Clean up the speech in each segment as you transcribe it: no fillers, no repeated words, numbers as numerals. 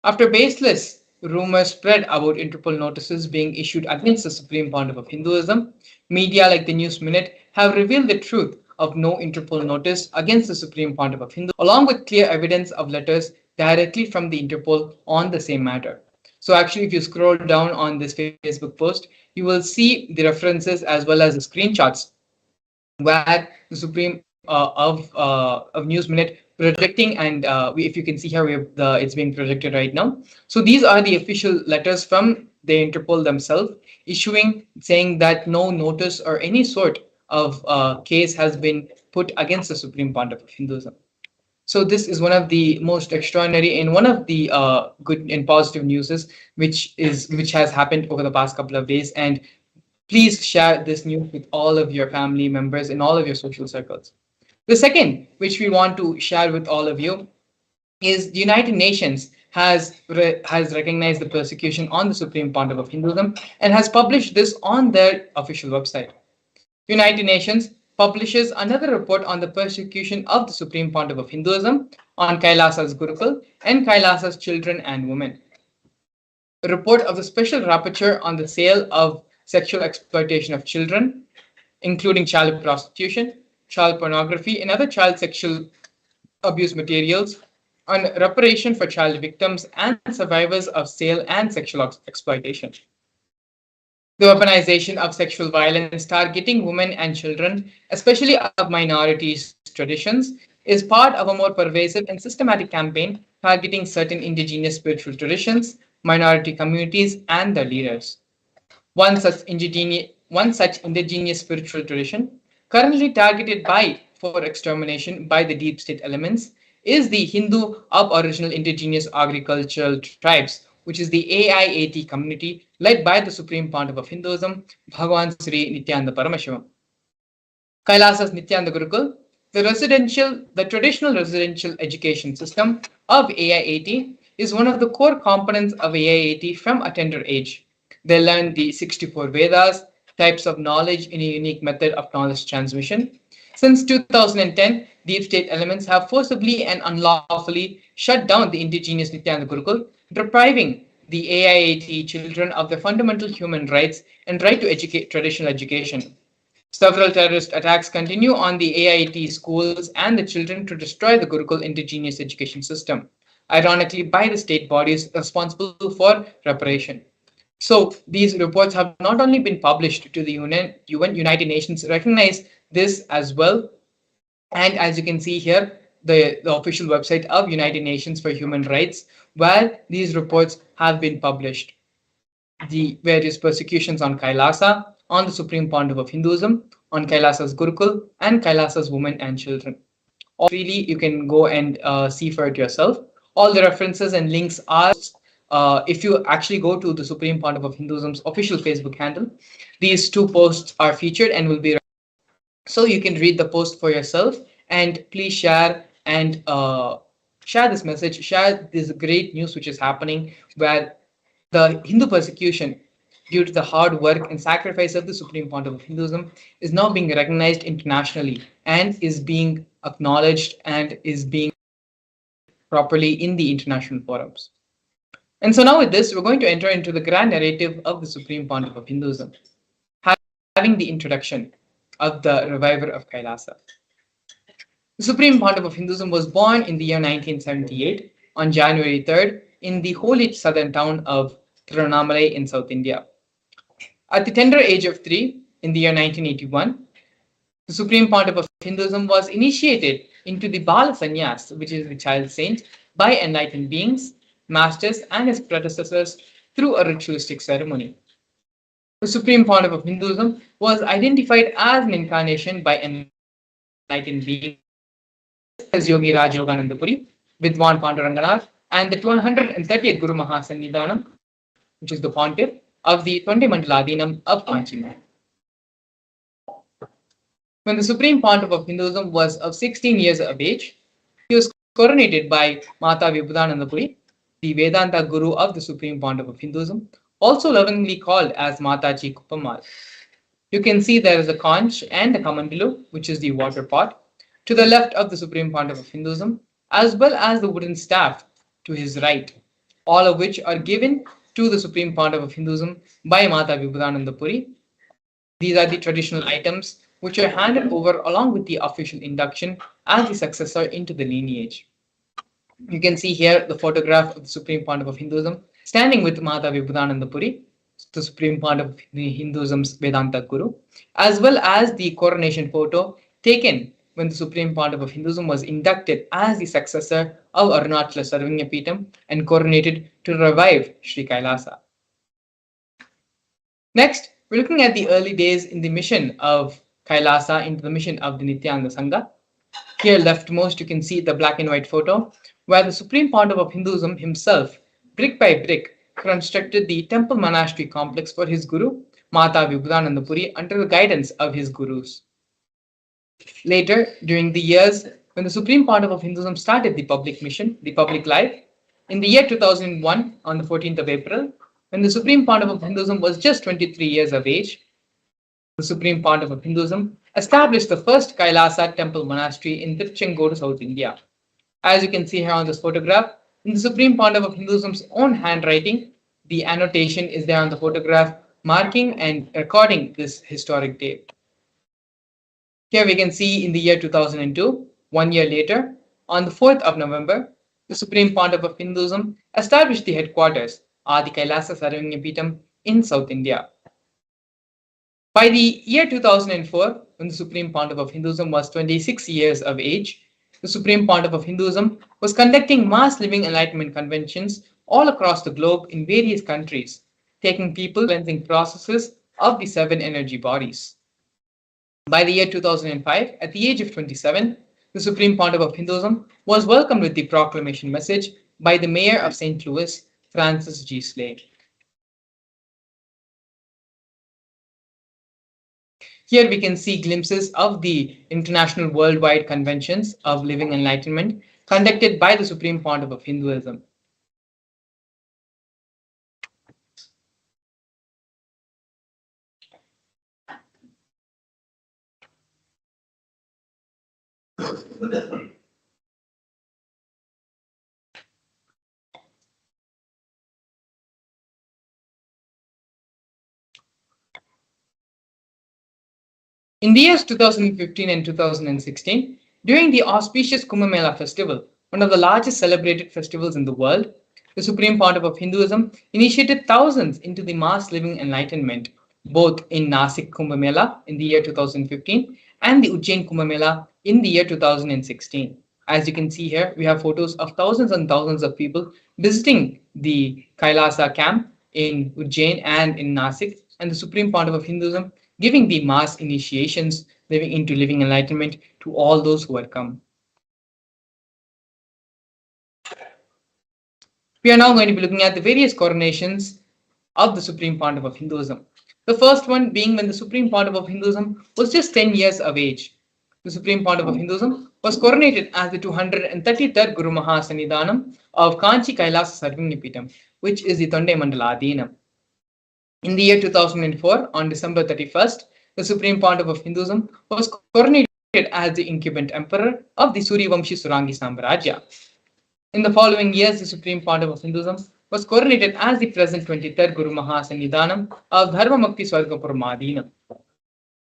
After baseless rumors spread about Interpol notices being issued against the Supreme Pontiff of Hinduism, media like the News Minute have revealed the truth of no Interpol notice against the Supreme Pontiff of Hinduism, along with clear evidence of letters directly from the Interpol on the same matter. So actually, if you scroll down on this Facebook post, you will see the references as well as the screenshots where the Supreme of News Minute projecting, and if you can see here, we have it's being projected right now. So these are the official letters from the Interpol themselves, issuing saying that no notice or any sort of case has been put against the Supreme Pontiff of Hinduism. So this is one of the most extraordinary and one of the good and positive newses which has happened over the past couple of days. And please share this news with all of your family members in all of your social circles. The second, which we want to share with all of you, is the United Nations has recognized the persecution on the Supreme Pontiff of Hinduism and has published this on their official website. United Nations publishes another report on the persecution of the Supreme Pontiff of Hinduism on Kailasa's Gurukul and Kailasa's children and women. A report of the special rapporteur on the sale of sexual exploitation of children, including child prostitution, child pornography, and other child sexual abuse materials, on reparation for child victims and survivors of sale and sexual exploitation. The weaponization of sexual violence targeting women and children, especially of minorities' traditions, is part of a more pervasive and systematic campaign targeting certain indigenous spiritual traditions, minority communities, and their leaders. One such indigenous spiritual tradition, currently targeted for extermination by the deep state elements, is the Hindu Aboriginal Indigenous Agricultural Tribes, which is the AIAT community led by the Supreme Pontiff of Hinduism, Bhagavan Sri Nithyananda Paramashivam. Kailasa's Nithyananda Gurukul, the traditional residential education system of AIAT, is one of the core components of AIAT from a tender age. They learn the 64 Vedas, types of knowledge in a unique method of knowledge transmission. Since 2010, deep state elements have forcibly and unlawfully shut down the indigenous Nithyananda Gurukul, depriving the AIAT children of their fundamental human rights and right to traditional education. Several terrorist attacks continue on the AIT schools and the children to destroy the Gurukul indigenous education system, ironically by the state bodies responsible for reparation. So these reports have not only been published to the UN, United Nations recognize this as well. And as you can see here, the official website of United Nations for Human Rights, where these reports have been published. The various persecutions on Kailasa, on the Supreme Pontiff of Hinduism, on Kailasa's Gurukul, and Kailasa's women and children. All freely, you can go and see for it yourself. All the references and links are, if you actually go to the Supreme Pontiff of Hinduism's official Facebook handle, these two posts are featured and will be. So you can read the post for yourself, and please share and share this message, share this great news which is happening, where the Hindu persecution due to the hard work and sacrifice of the Supreme Pontiff of Hinduism is now being recognized internationally and is being acknowledged and is being properly in the international forums. And so now with this, we're going to enter into the grand narrative of the Supreme Pontiff of Hinduism, having the introduction of the reviver of Kailasa. The Supreme Pontiff of Hinduism was born in the year 1978 on January 3rd in the holy southern town of Tiruvannamalai in South India. At the tender age of 3, in the year 1981, the Supreme Pontiff of Hinduism was initiated into the Bala Sannyas, which is the child saint, by enlightened beings, masters, and his predecessors through a ritualistic ceremony. The Supreme Pontiff of Hinduism was identified as an incarnation by enlightened beings as Yogi Raj Yoganandapuri, Vidwan Panduranganath, and the 230th Guru Mahasannidhanam, which is the pontiff of the 20 Mandaladinam of Kanchi. When the Supreme Pontiff of Hinduism was of 16 years of age, he was coronated by Mata Vibhudanandapuri, the Vedanta Guru of the Supreme Pontiff of Hinduism, also lovingly called as Mataji Kuppamal. You can see there is a conch and a kamandalu, which is the water pot, to the left of the Supreme Pontiff of Hinduism, as well as the wooden staff to his right. all of which are given to the Supreme Pontiff of Hinduism by Mata Vibhudananda Puri. These are the traditional items which are handed over along with the official induction as the successor into the lineage. You can see here the photograph of the Supreme Pontiff of Hinduism standing with Mata Vibhudananda Puri, the Supreme Pontiff of Hinduism's Vedanta Guru, as well as the coronation photo taken when the Supreme Pontiff of Hinduism was inducted as the successor of Arunachala Sarvanyapeetham and coronated to revive Sri Kailasa. Next, we're looking at the early days in the mission of Kailasa into the mission of the Nithyananda Sangha. Here leftmost you can see the black and white photo where the Supreme Pontiff of Hinduism himself, brick by brick, constructed the temple monastery complex for his guru, Mata Vibhudananda Puri, under the guidance of his gurus. Later, during the years when the Supreme Pontiff of Hinduism started the public mission, the public life, in the year 2001, on the 14th of April, when the Supreme Pontiff of Hinduism was just 23 years of age, the Supreme Pontiff of Hinduism established the first Kailasa temple monastery in Tiruchengodu, South India. As you can see here on this photograph, in the Supreme Pontiff of Hinduism's own handwriting, the annotation is there on the photograph, marking and recording this historic date. Here we can see in the year 2002, 1 year later, on the 4th of November, the Supreme Pontiff of Hinduism established the headquarters, Adi Kailasa Sarvanyapeetham, in South India. By the year 2004, when the Supreme Pontiff of Hinduism was 26 years of age, the Supreme Pontiff of Hinduism was conducting mass living enlightenment conventions all across the globe in various countries, taking people cleansing processes of the seven energy bodies. By the year 2005, at the age of 27, the Supreme Pontiff of Hinduism was welcomed with the proclamation message by the Mayor of St. Louis, Francis G. Slade. Here we can see glimpses of the international worldwide conventions of living enlightenment conducted by the Supreme Pontiff of Hinduism. In the years 2015 and 2016, during the auspicious Kumbh Mela festival, one of the largest celebrated festivals in the world, the Supreme Pontiff of Hinduism initiated thousands into the mass living enlightenment, both in Nasik Kumbh Mela in the year 2015 and the Ujjain Kumbh Mela in the year 2016. As you can see here, we have photos of thousands and thousands of people visiting the Kailasa camp in Ujjain and in Nasik, and the Supreme Pontiff of Hinduism giving the mass initiations living into living enlightenment to all those who had come. We are now going to be looking at the various coronations of the Supreme Pontiff of Hinduism. The first one being when the Supreme Pontiff of Hinduism was just 10 years of age. The Supreme Pontiff of Hinduism was coronated as the 233rd Guru Mahasannidhanam of Kanchi Kailasa Sarvanyapeetham, which is the Tonde Mandala Adhinam. In the year 2004, on December 31st, the Supreme Pontiff of Hinduism was coronated as the incumbent emperor of the Suryavamshi Surangi Samrajya. In the following years, the Supreme Pontiff of Hinduism was coronated as the present 23rd Guru Mahasannidhanam of Dharmamukti Swargapuram.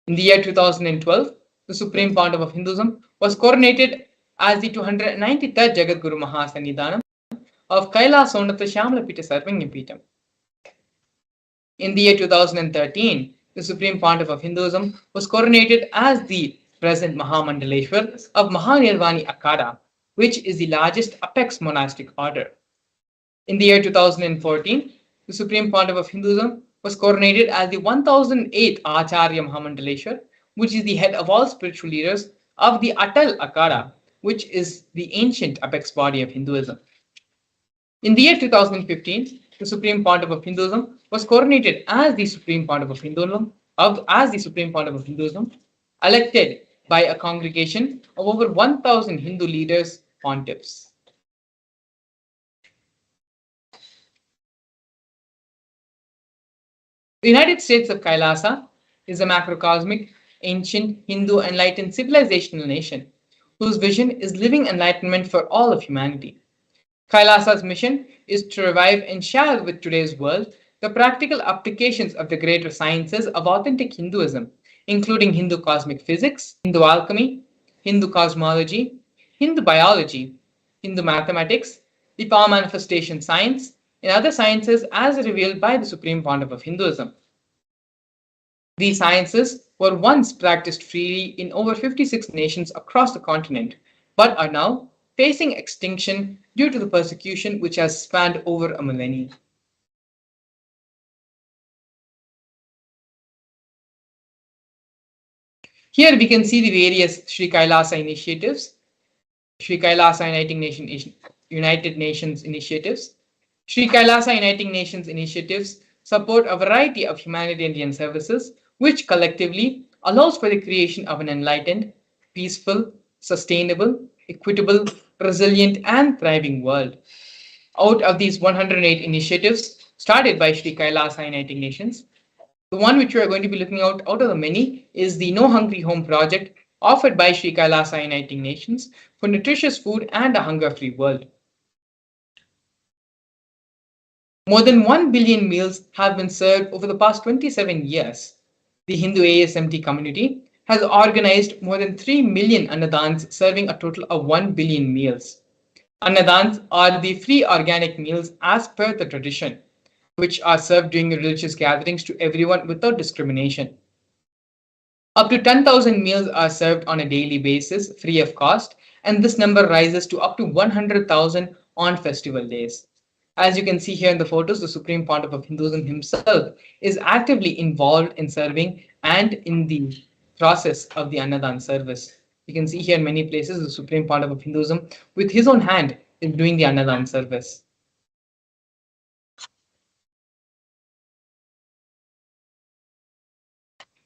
In the year 2012, the Supreme Pontiff of Hinduism was coronated as the 293rd Jagat Guru Mahasannidhanam of Kailasonatha Shyamlapita Sarvanyapeetham. In the year 2013, the Supreme Pontiff of Hinduism was coronated as the present Mahamandaleshwar of Mahanirvani Akhada, which is the largest apex monastic order. In the year 2014, the Supreme Pontiff of Hinduism was coronated as the 1008th Acharya Mahamandaleshwar, which is the head of all spiritual leaders of the Atal Akhada, which is the ancient apex body of Hinduism. In the year 2015, the Supreme Pontiff of Hinduism was coronated as the Supreme Pontiff of Hinduism, elected by a congregation of over 1,000 Hindu leaders, pontiffs. The United States of Kailasa is a macrocosmic, ancient, Hindu enlightened civilizational nation whose vision is living enlightenment for all of humanity. Kailasa's mission is to revive and share with today's world the practical applications of the greater sciences of authentic Hinduism, including Hindu cosmic physics, Hindu alchemy, Hindu cosmology, Hindu biology, Hindu mathematics, the power manifestation science, and other sciences as revealed by the Supreme Pontiff of Hinduism. These sciences were once practiced freely in over 56 nations across the continent, but are now facing extinction due to the persecution which has spanned over a millennium. Here we can see the various Sri Kailasa initiatives, Sri Kailasa United Nations initiatives. Sri Kailasa Uniting Nations initiatives support a variety of humanitarian services which collectively allows for the creation of an enlightened, peaceful, sustainable, equitable, resilient, and thriving world. Out of these 108 initiatives started by Sri Kailasa Uniting Nations, the one which we are going to be looking out of the many is the No Hungry Home project offered by Sri Kailasa Uniting Nations for nutritious food and a hunger-free world. More than 1 billion meals have been served over the past 27 years. The Hindu ASMT community has organized more than 3 million annadans serving a total of 1 billion meals. Annadans are the free organic meals as per the tradition, which are served during religious gatherings to everyone without discrimination. Up to 10,000 meals are served on a daily basis, free of cost, and this number rises to up to 100,000 on festival days. As you can see here in the photos, the Supreme Pontiff of Hinduism himself is actively involved in serving and in the process of the Annadan service. You can see here in many places the Supreme Pontiff of Hinduism with his own hand is doing the Annadan service.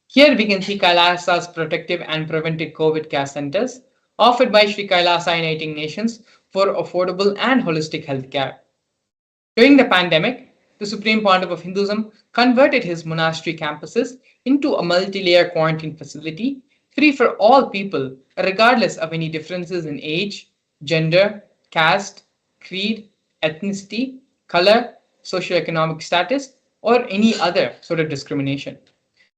Here we can see Kailasa's protective and preventive COVID care centers offered by Sri Kailasa Uniting Nations for affordable and holistic health care. During the pandemic, the Supreme Pontiff of Hinduism converted his monastery campuses into a multi-layer quarantine facility free for all people, regardless of any differences in age, gender, caste, creed, ethnicity, color, socioeconomic status, or any other sort of discrimination.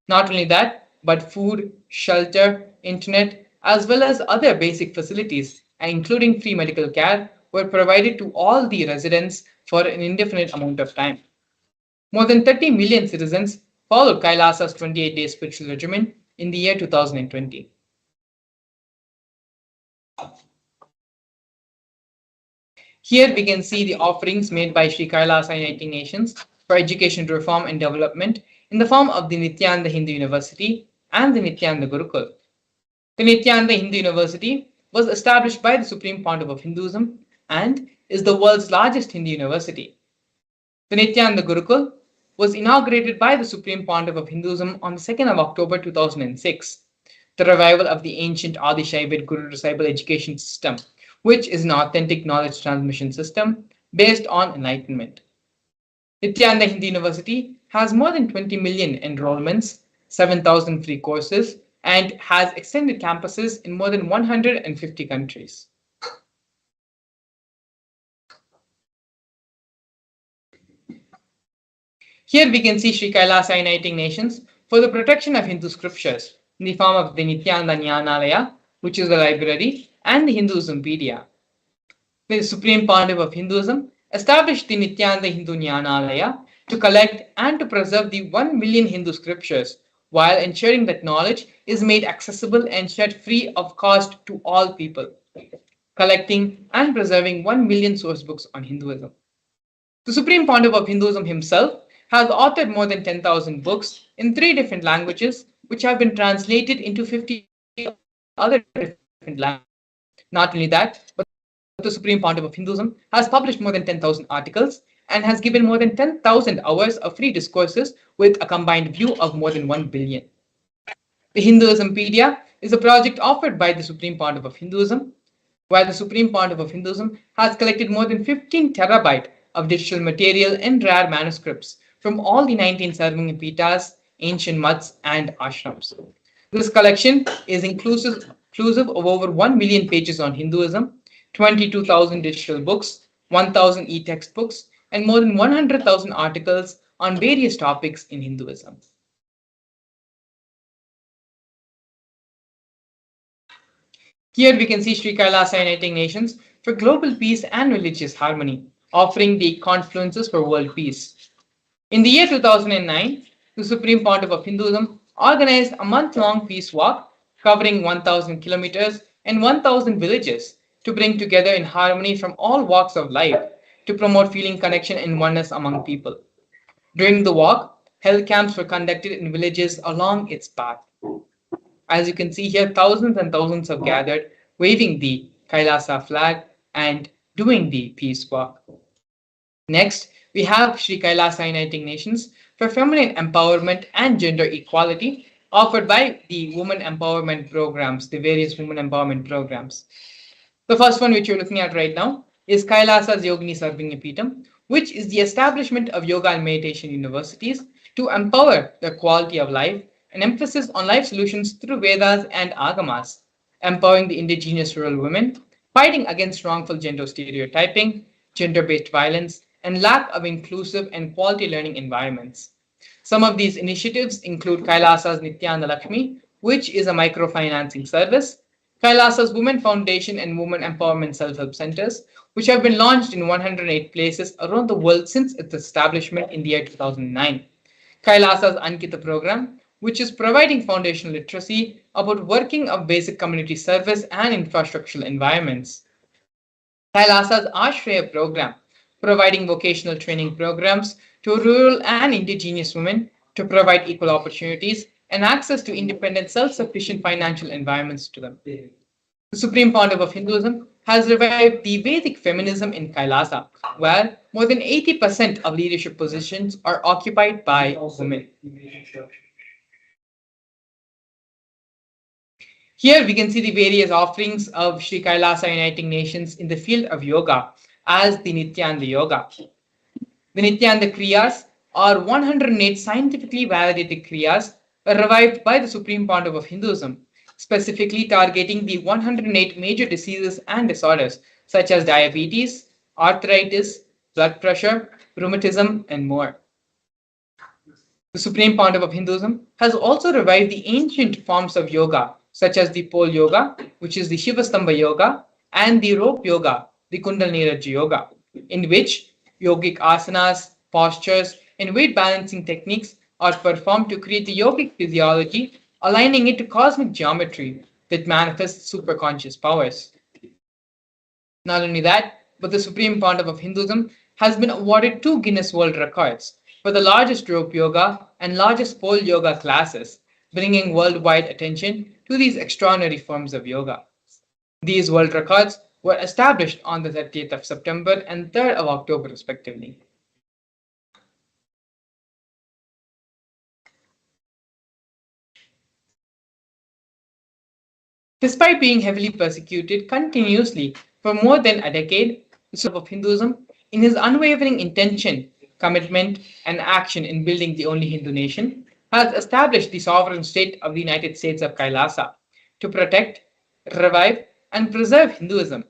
Not only that, but food, shelter, internet, as well as other basic facilities, including free medical care, were provided to all the residents for an indefinite amount of time. More than 30 million citizens followed Kailasa's 28-day spiritual regimen in the year 2020. Here we can see the offerings made by Sri Kailasa Uniting Nations for education reform and development in the form of the Nithyananda Hindu University and the Nithyananda Gurukul. The Nithyananda Hindu University was established by the Supreme Pontiff of Hinduism and is the world's largest Hindu university. The Nithyananda Gurukul was inaugurated by the Supreme Pontiff of Hinduism on the 2nd of October 2006, the revival of the ancient Adi Shaivid Guru Disciple education system, which is an authentic knowledge transmission system based on enlightenment. Nithyananda Hindu University has more than 20 million enrollments, 7,000 free courses, and has extended campuses in more than 150 countries. Here we can see Sri Kailasa Uniting Nations for the protection of Hindu scriptures in the form of the Nithyananda Jnanalaya, which is the library, and the Hinduismpedia. The Supreme Pontiff of Hinduism established the Nithyananda Hindu Jnanalaya to collect and to preserve the 1 million Hindu scriptures while ensuring that knowledge is made accessible and shared free of cost to all people, collecting and preserving 1 million source books on Hinduism. The Supreme Pontiff of Hinduism himself has authored more than 10,000 books in 3 different languages, which have been translated into 50 other different languages. Not only that, but the Supreme Pontiff of Hinduism has published more than 10,000 articles and has given more than 10,000 hours of free discourses with a combined view of more than 1 billion. The Hinduismpedia is a project offered by the Supreme Pontiff of Hinduism, where the Supreme Pontiff of Hinduism has collected more than 15 terabyte of digital material and rare manuscripts from all the 19 serving pitas, ancient mutts, and ashrams. This collection is inclusive of over 1 million pages on Hinduism, 22,000 digital books, 1,000 e-textbooks, and more than 100,000 articles on various topics in Hinduism. Here we can see Sri Kailasa uniting nations for global peace and religious harmony, offering the confluences for world peace. In the year 2009, the Supreme Pontiff of Hinduism organized a month-long peace walk covering 1,000 kilometers and 1,000 villages to bring together in harmony from all walks of life to promote feeling connection and oneness among people. During the walk, health camps were conducted in villages along its path. As you can see here, thousands and thousands have gathered, waving the Kailasa flag and doing the peace walk. Next, we have Sri Kailasa Uniting Nations for Feminine Empowerment and Gender Equality, offered by the Women Empowerment Programs, the various Women Empowerment Programs. The first one, which you're looking at right now, is Kailasa's Yogini Sarvingyapeetham, which is the establishment of yoga and meditation universities to empower the quality of life, an emphasis on life solutions through Vedas and Agamas, empowering the indigenous rural women, fighting against wrongful gender stereotyping, gender based violence, and lack of inclusive and quality learning environments. Some of these initiatives include Kailasa's Nithyananda Lakshmi, which is a microfinancing service, Kailasa's Women Foundation and Women Empowerment Self-Help Centers, which have been launched in 108 places around the world since its establishment in the year 2009. Kailasa's Ankita program, which is providing foundational literacy about working of basic community service and infrastructural environments. Kailasa's Ashraya program, providing vocational training programs to rural and indigenous women to provide equal opportunities and access to independent, self-sufficient financial environments to them. The Supreme Pontiff of Hinduism has revived the Vedic feminism in Kailasa, where more than 80% of leadership positions are occupied by women. Here we can see the various offerings of Sri Kailasa Uniting Nations in the field of yoga as the Nityananda Yoga. The Nityananda Kriyas are 108 scientifically validated Kriyas revived by the Supreme Pontiff of Hinduism, specifically targeting the 108 major diseases and disorders such as diabetes, arthritis, blood pressure, rheumatism, and more. The Supreme Pontiff of Hinduism has also revived the ancient forms of yoga, such as the pole yoga, which is the Shivastambha yoga, and the rope yoga, the Kundalini Raja yoga, in which yogic asanas, postures, and weight balancing techniques are performed to create the yogic physiology, aligning it to cosmic geometry that manifests superconscious powers. Not only that, but the Supreme Pontiff of Hinduism has been awarded 2 Guinness World Records for the largest rope yoga and largest pole yoga classes, bringing worldwide attention to these extraordinary forms of yoga. These world records were established on the 30th of September and 3rd of October, respectively. Despite being heavily persecuted continuously for more than a decade, the Supreme of Hinduism, in his unwavering intention, commitment, and action in building the only Hindu nation, has established the sovereign state of the United States of Kailasa to protect, revive, and preserve Hinduism,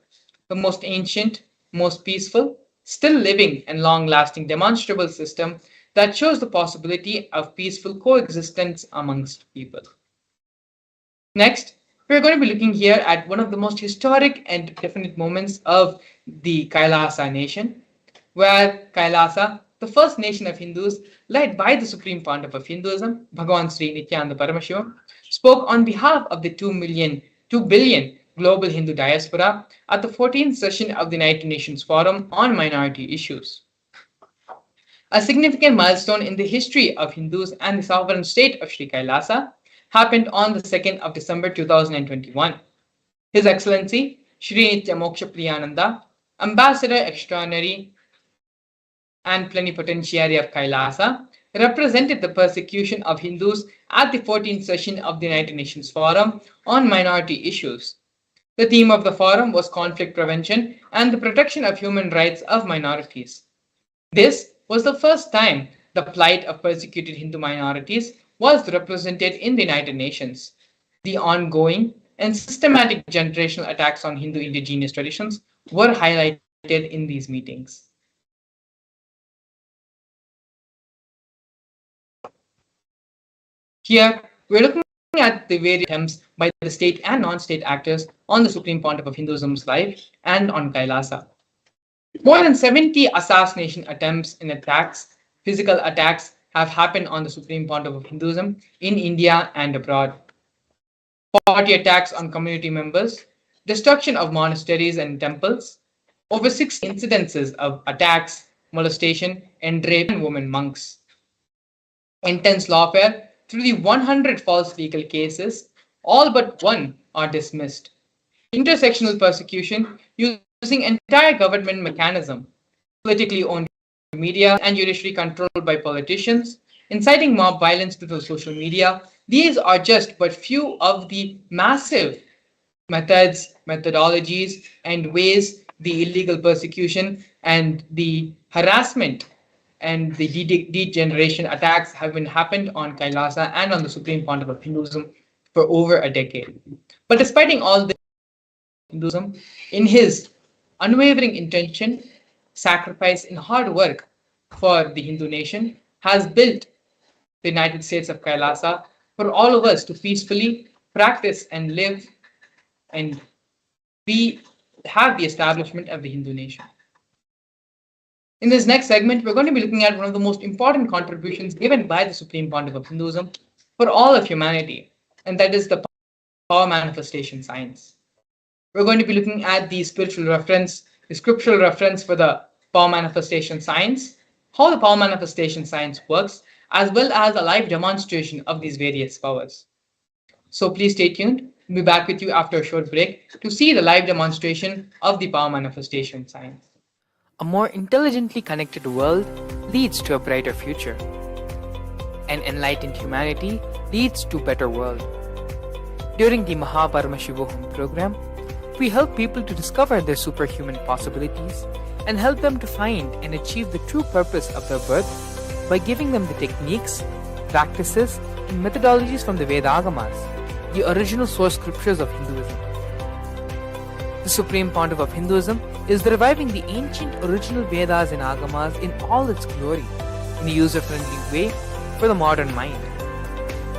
the most ancient, most peaceful, still living, and long lasting demonstrable system that shows the possibility of peaceful coexistence amongst people. Next, we're going to be looking here at one of the most historic and definite moments of the Kailasa nation, where Kailasa, the first nation of Hindus led by the Supreme Pontiff of Hinduism, Bhagavan Sri Nithyananda Paramashivam, spoke on behalf of the 2 billion global Hindu diaspora at the 14th session of the United Nations Forum on Minority Issues. A significant milestone in the history of Hindus and the sovereign state of Sri Kailasa happened on the 2nd of December 2021. His Excellency Shri Nitya Moksha Priyananda, Ambassador Extraordinary and Plenipotentiary of Kailasa, represented the persecution of Hindus at the 14th session of the United Nations Forum on Minority Issues. The theme of the forum was conflict prevention and the protection of human rights of minorities. This was the first time the plight of persecuted Hindu minorities was represented in the United Nations. The ongoing and systematic generational attacks on Hindu indigenous traditions were highlighted in these meetings. Here, we're looking at the various attempts by the state and non-state actors on the Supreme Pontiff of Hinduism's life and on Kailasa. More than 70 assassination attempts and attacks, physical attacks, have happened on the Supreme Pontiff of Hinduism in India and abroad. 40 attacks on community members, destruction of monasteries and temples, over 60 incidences of attacks, molestation, and rape on women monks. Intense lawfare through the 100 false legal cases, all but one are dismissed. Intersectional persecution using entire government mechanism, politically owned media and judiciary controlled by politicians, inciting mob violence through social media. These are just but few of the massive methods, methodologies, and ways the illegal persecution and the harassment and the degeneration attacks have been happened on Kailasa and on the Supreme Pontiff of Hinduism for over a decade. But despite all this, Hinduism, in his unwavering intention, sacrifice, and hard work for the Hindu nation, has built the United States of Kailasa for all of us to peacefully practice and live and have the establishment of the Hindu nation. In this next segment, we're going to be looking at one of the most important contributions given by the Supreme Pontiff of Hinduism for all of humanity, and that is the power manifestation science. We're going to be looking at the spiritual reference, the scriptural reference for the power manifestation science, how the power manifestation science works, as well as a live demonstration of these various powers. So please stay tuned. We'll be back with you after a short break to see the live demonstration of the power manifestation science. A more intelligently connected world leads to a brighter future. An enlightened humanity leads to a better world. During the Paramashivam program, we help people to discover their superhuman possibilities and help them to find and achieve the true purpose of their birth by giving them the techniques, practices, and methodologies from the Vedagamas, the original source scriptures of Hinduism. The Supreme Pontiff of Hinduism is reviving the ancient original Vedas and Agamas in all its glory, in a user-friendly way for the modern mind.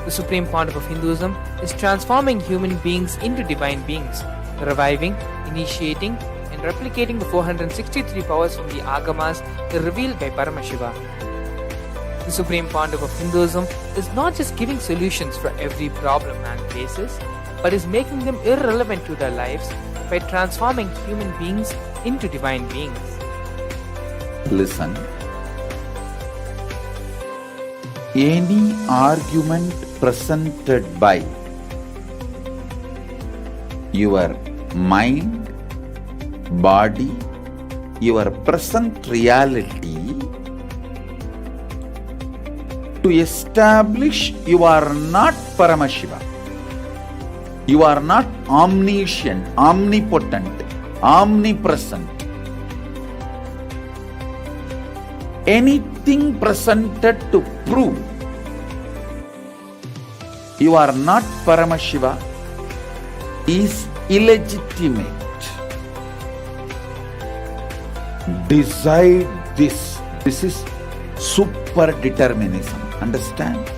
The Supreme Pontiff of Hinduism is transforming human beings into divine beings, reviving, initiating, and replicating the 463 powers from the Agamas revealed by Paramashivam. The Supreme Pontiff of Hinduism is not just giving solutions for every problem man faces, but is making them irrelevant to their lives by transforming human beings into divine beings. Listen. Any argument presented by your mind, body, your present reality to establish you are not Paramashiva. You are not omniscient, omnipotent, omnipresent. Anything presented to prove you are not Paramashiva is illegitimate. Decide this. This is super determinism. Understand?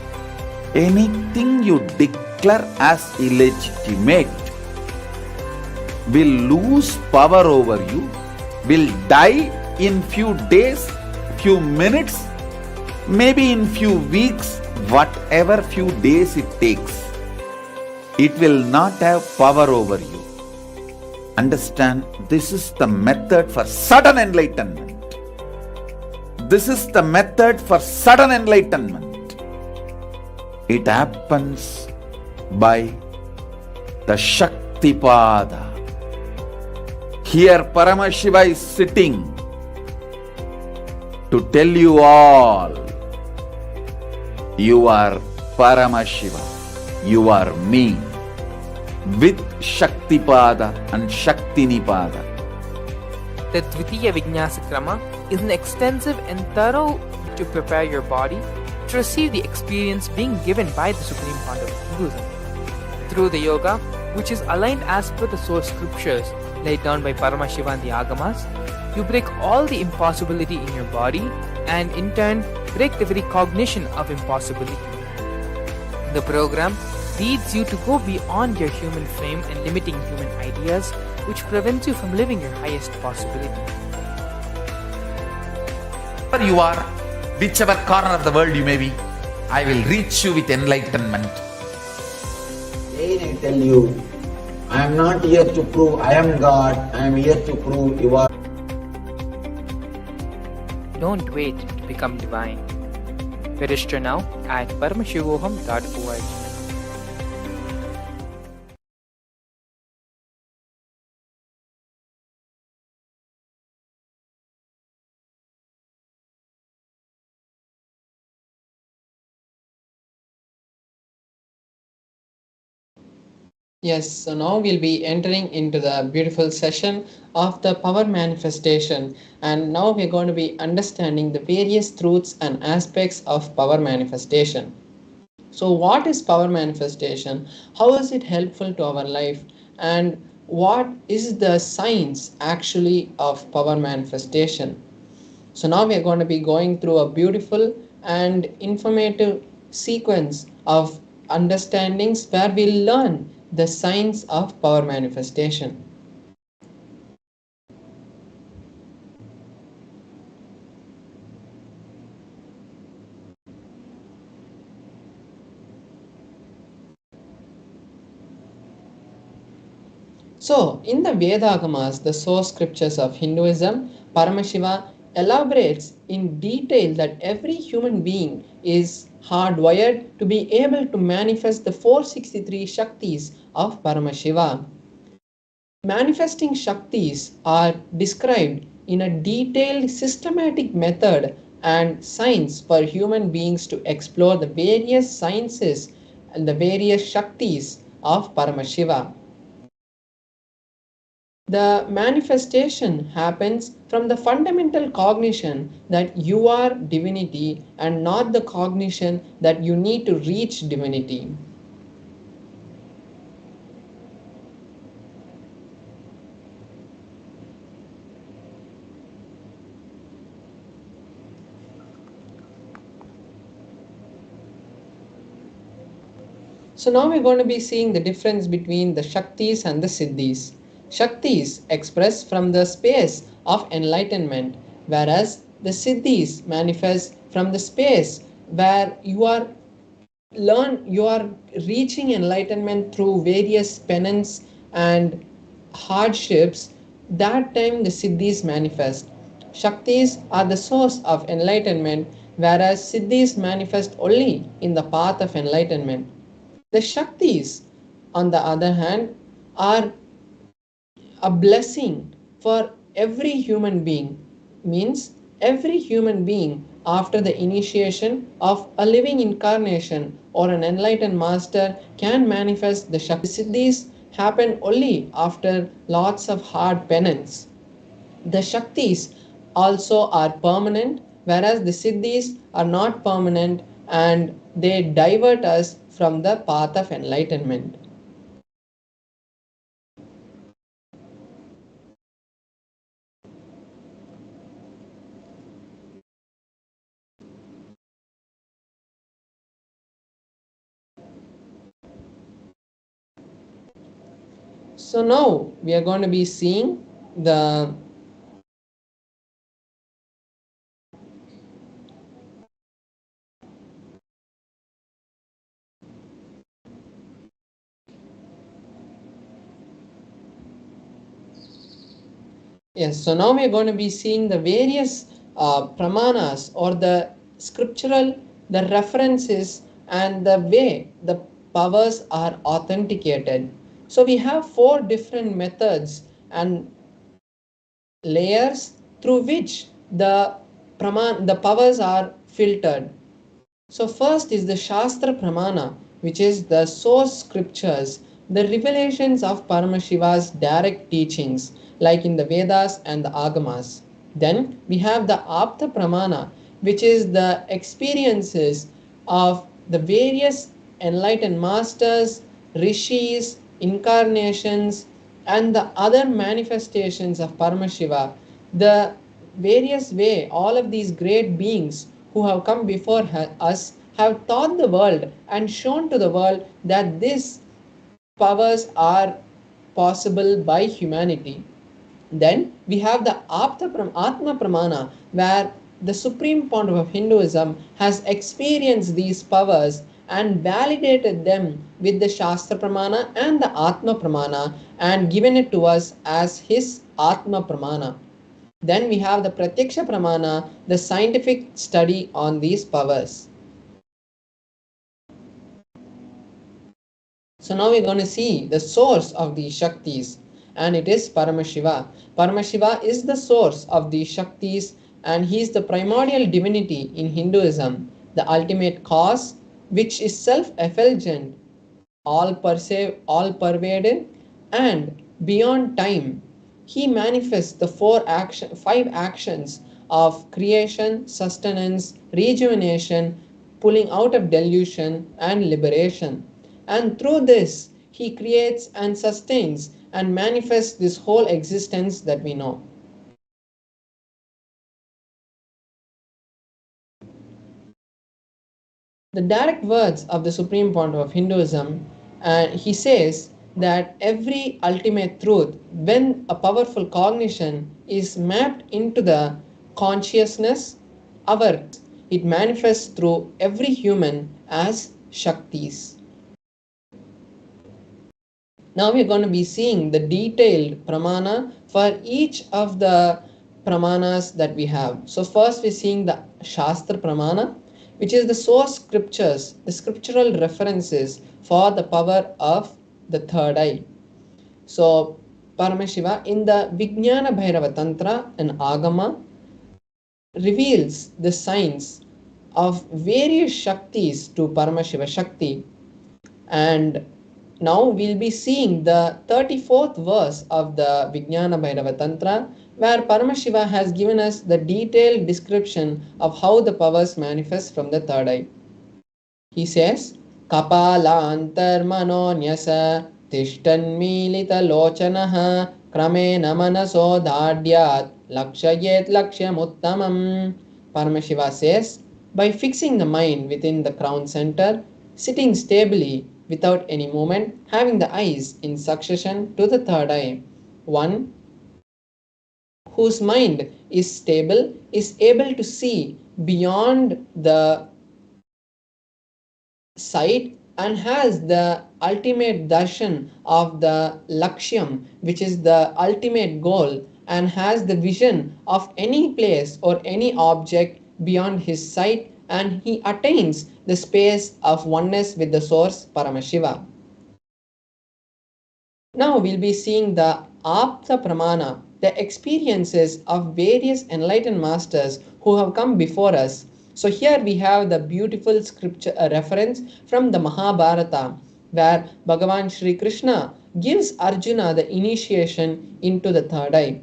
Anything you declare as illegitimate will lose power over you, will die in few days, few minutes, maybe in few weeks, whatever few days it takes. It will not have power over you. Understand? This is the method for sudden enlightenment. This is the method for sudden enlightenment. It happens by the Shaktipada. Here Paramashiva is sitting to tell you all, you are Paramashiva, you are me, with Shaktipada and Shaktinipada. The Dvitiya Vijnasa Krama is an extensive and thorough to prepare your body to receive the experience being given by the Supreme Pontiff of Hinduism. Through the yoga, which is aligned as per the source scriptures laid down by Paramashiva and the Agamas, You break all the impossibility in your body and in turn break the very cognition of impossibility. The program leads you to go beyond your human frame and limiting human ideas, which prevents you from living your highest possibility. Wherever you are, whichever corner of the world you may be, I will reach you with enlightenment. Again I tell you, I am not here to prove I am God, I am here to prove you are. Don't wait to become divine. Register now at paramashivoham.org. Yes, so now we'll be entering into the beautiful session of the power manifestation, and now we're going to be understanding the various truths and aspects of power manifestation. So, what is power manifestation? How is it helpful to our life? And what is the science actually of power manifestation? So, now we are going to be going through a beautiful and informative sequence of understandings where we learn the science of power manifestation. So, in the Vedagamas, the source scriptures of Hinduism, Paramashiva elaborates in detail that every human being is hardwired to be able to manifest the 463 Shaktis of Paramashiva. Manifesting Shaktis are described in a detailed systematic method and science for human beings to explore the various sciences and the various Shaktis of Paramashiva. The manifestation happens from the fundamental cognition that you are divinity and not the cognition that you need to reach divinity. So now we're going to be seeing the difference between the Shaktis and the Siddhis. Shaktis express from the space of enlightenment, whereas the Siddhis manifest from the space where you are reaching enlightenment through various penance and hardships. That time the Siddhis manifest. Shaktis are the source of enlightenment, whereas Siddhis manifest only in the path of enlightenment. The Shaktis, on the other hand, are a blessing for every human being. Means every human being after the initiation of a living incarnation or an enlightened master can manifest the Shaktis. Siddhis happen only after lots of hard penance. The Shaktis also are permanent, whereas the Siddhis are not permanent and they divert us from the path of enlightenment. So now we are going to be seeing the Yes, so now we are going to be seeing the various pramanas or the scriptural, the references and the way the powers are authenticated. So we have four different methods and layers through which the powers are filtered. So first is the Shastra Pramana, which is the source scriptures, the revelations of Paramashiva's direct teachings, like in the Vedas and the Agamas. Then we have the Apta Pramana, which is the experiences of the various enlightened masters, rishis, incarnations, and the other manifestations of Paramashiva The various way all of these great beings who have come before us have taught the world and shown to the world that these powers are possible by humanity. Then we have the Atma Pramana, where the supreme pontiff of Hinduism has experienced these powers and validated them with the Shastra Pramana and the Atma Pramana and given it to us as his Atma Pramana. Then we have the Pratyaksha Pramana, the scientific study on these powers. So now we're going to see the source of these Shaktis, and it is Paramashiva. Paramashiva is the source of these Shaktis, and he is the primordial divinity in Hinduism, the ultimate cause, which is self-effulgent, all pervading, and beyond time. He manifests the five actions of creation, sustenance, rejuvenation, pulling out of delusion, and liberation. And through this, he creates and sustains and manifests this whole existence that we know. The direct words of the Supreme Pontiff of Hinduism, he says that every ultimate truth, when a powerful cognition is mapped into the consciousness, it manifests through every human as Shaktis. Now we are going to be seeing the detailed pramana for each of the pramanas that we have. So first we're seeing the Shastra Pramana, which is the source scriptures, the scriptural references for the power of the third eye. So Paramashiva in the Vijnana Bhairava Tantra and Agama reveals the signs of various Shaktis to Paramashiva Shakti, and now we'll be seeing the 34th verse of the Vijnana Bhairava Tantra, where Paramashiva has given us the detailed description of how the powers manifest from the third eye. He says, Kapalantar manonyasa tishtanmilita lochanaha kramena manaso dhadyat lakshayet lakshyamuttamam. Paramashiva says, by fixing the mind within the crown center, sitting stably without any movement, having the eyes in succession to the third eye, one whose mind is stable is able to see beyond the sight and has the ultimate darshan of the lakshyam, which is the ultimate goal, and has the vision of any place or any object beyond his sight, and he attains the space of oneness with the source Paramashiva. Now we'll be seeing the Apta Pramana, the experiences of various enlightened masters who have come before us. So here we have the beautiful scripture reference from the Mahabharata, where Bhagavan Shri Krishna gives Arjuna the initiation into the third eye.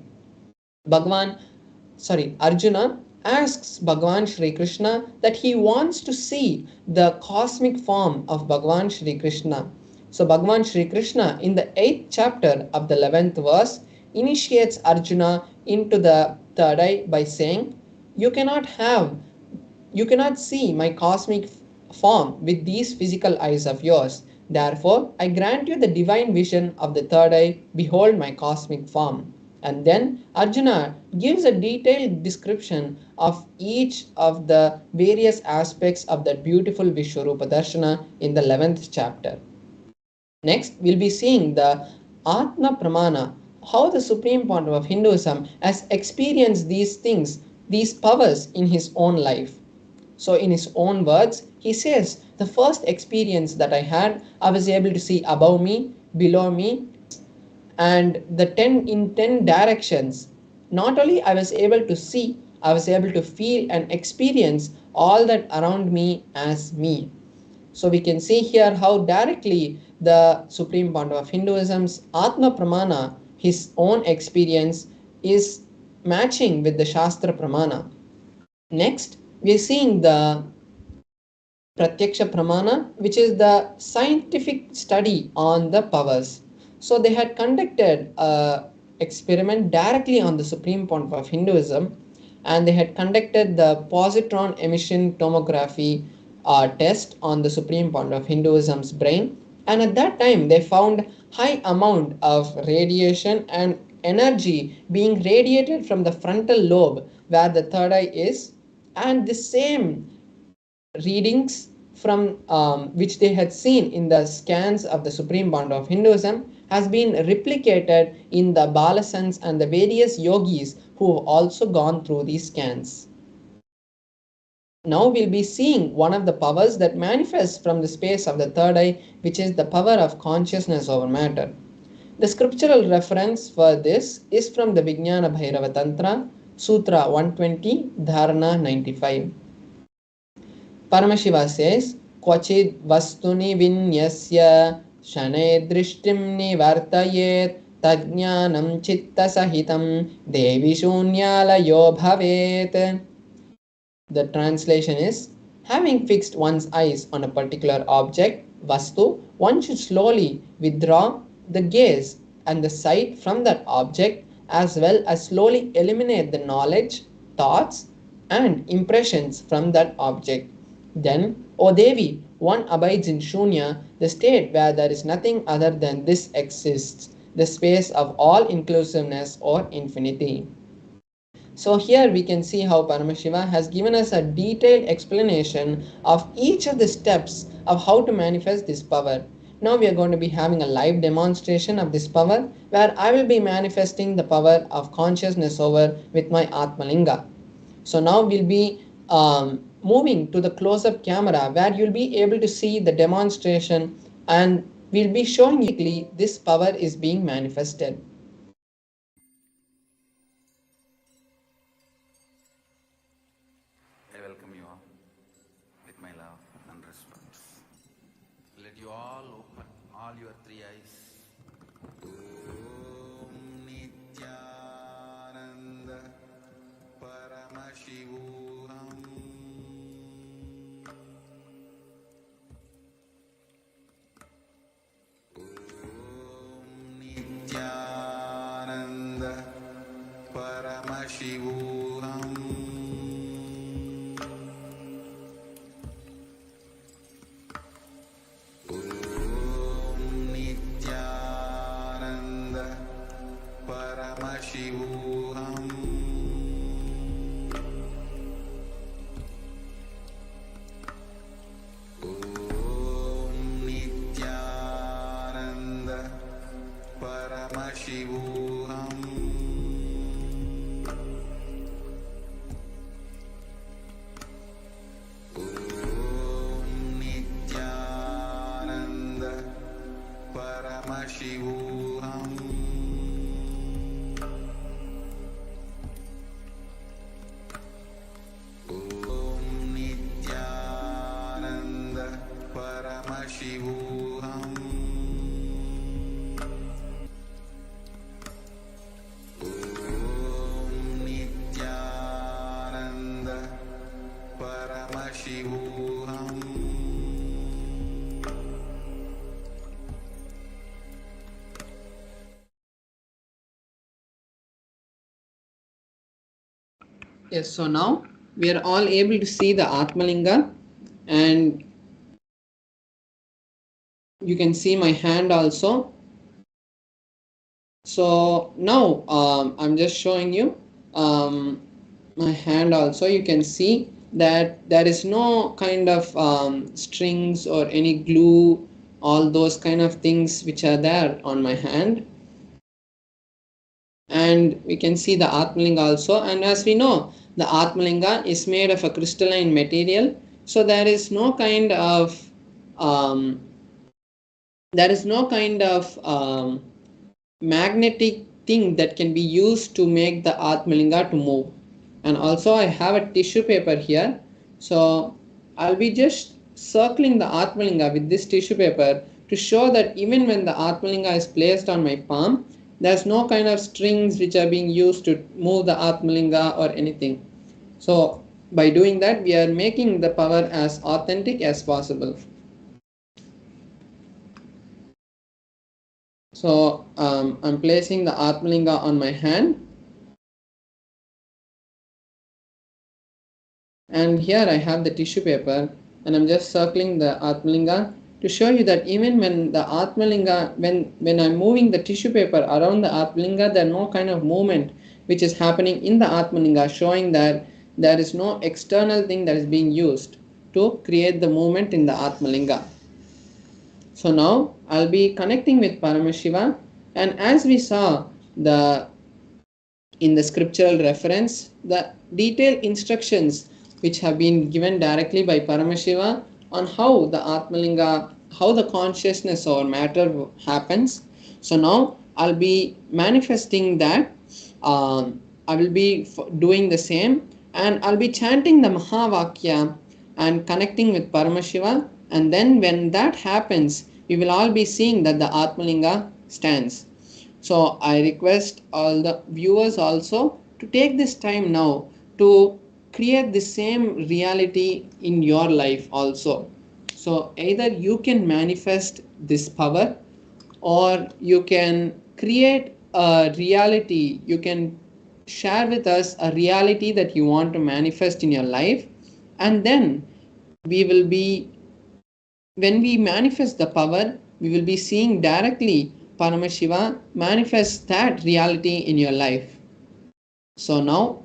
Arjuna asks Bhagavan Shri Krishna that he wants to see the cosmic form of Bhagavan Shri Krishna. So Bhagavan Shri Krishna in the 8th chapter of the 11th verse initiates Arjuna into the third eye by saying, you cannot see my cosmic form with these physical eyes of yours. Therefore, I grant you the divine vision of the third eye. Behold my cosmic form. And then Arjuna gives a detailed description of each of the various aspects of that beautiful Vishwarupa Darshana in the 11th chapter. Next, we'll be seeing the Atma Pramana, how the Supreme Pontiff of Hinduism has experienced these things, these powers in his own life. So in his own words, he says, the first experience that I had, I was able to see above me, below me, and the 10 directions. Not only I was able to see, I was able to feel and experience all that around me as me. So we can see here how directly the Supreme Pontiff of Hinduism's Atma Pramana, his own experience, is matching with the Shastra Pramana. Next, we are seeing the Pratyaksha Pramana, which is the scientific study on the powers. So they had conducted a experiment directly on the supreme point of Hinduism, and they had conducted the positron emission tomography test on the supreme point of Hinduism's brain. And at that time, they found high amount of radiation and energy being radiated from the frontal lobe where the third eye is, and the same readings from which they had seen in the scans of the supreme bond of Hinduism has been replicated in the Balasans and the various yogis who have also gone through these scans. Now we'll be seeing one of the powers that manifests from the space of the third eye, which is the power of consciousness over matter. The scriptural reference for this is from the Vijnana Bhairava Tantra, Sutra 120, Dharana 95. Paramashiva says, Kvachid vastuni vinyasya shane drishtim nivartayet tajnanam chitta sahitam devi shunyalayo bhavet. The translation is, having fixed one's eyes on a particular object, vastu, one should slowly withdraw the gaze and the sight from that object, as well as slowly eliminate the knowledge, thoughts, and impressions from that object. Then, O Devi, one abides in Shunya, the state where there is nothing other than this exists, the space of all inclusiveness or infinity. So here we can see how Paramashiva has given us a detailed explanation of each of the steps of how to manifest this power. Now we are going to be having a live demonstration of this power, where I will be manifesting the power of consciousness over with my Atmalinga. So now we'll be moving to the close-up camera where you'll be able to see the demonstration, and we'll be showing you this power is being manifested. I welcome you all with my love and respect. Let you all open all your three eyes. Om Nithyananda Paramashivam. Om Nithyananda Paramashivam. Paramashivam. Om Nithyananda Paramashivam. Om Nithyananda Paramashivam. Paramashivam. Om Nithyananda Paramashivam. Yes, so now we are all able to see the Atmalinga, and you can see my hand also. So now I'm just showing you my hand also. You can see that there is no kind of strings or any glue, all those kind of things which are there on my hand. And we can see the Atmalinga also, and as we know, the Atmalinga is made of a crystalline material, so there is no kind of magnetic thing that can be used to make the Atmalinga to move. And also I have a tissue paper here, so I'll be just circling the Atmalinga with this tissue paper to show that even when the Atmalinga is placed on my palm, there's no kind of strings which are being used to move the Atmalinga or anything. So by doing that, we are making the power as authentic as possible. So I'm placing the Atmalinga on my hand, and here I have the tissue paper, and I'm just circling the Atmalinga to show you that even when the Atmalinga, when I'm moving the tissue paper around the Atmalinga, there are no kind of movement which is happening in the Atmalinga, showing that there is no external thing that is being used to create the movement in the Atmalinga. So now I'll be connecting with Paramashiva, and as we saw the in the scriptural reference, the detailed instructions which have been given directly by Paramashiva on how the Atmalinga, how the consciousness or matter happens. So now I'll be manifesting that. I will be doing the same, and I'll be chanting the Mahavakya and connecting with Paramashiva, and then when that happens, we will all be seeing that the Atmalinga stands. So I request all the viewers also to take this time now to create the same reality in your life also. So either you can manifest this power, or you can create a reality, you can share with us a reality that you want to manifest in your life, and then we will be, when we manifest the power, we will be seeing directly Paramashiva manifest that reality in your life. So now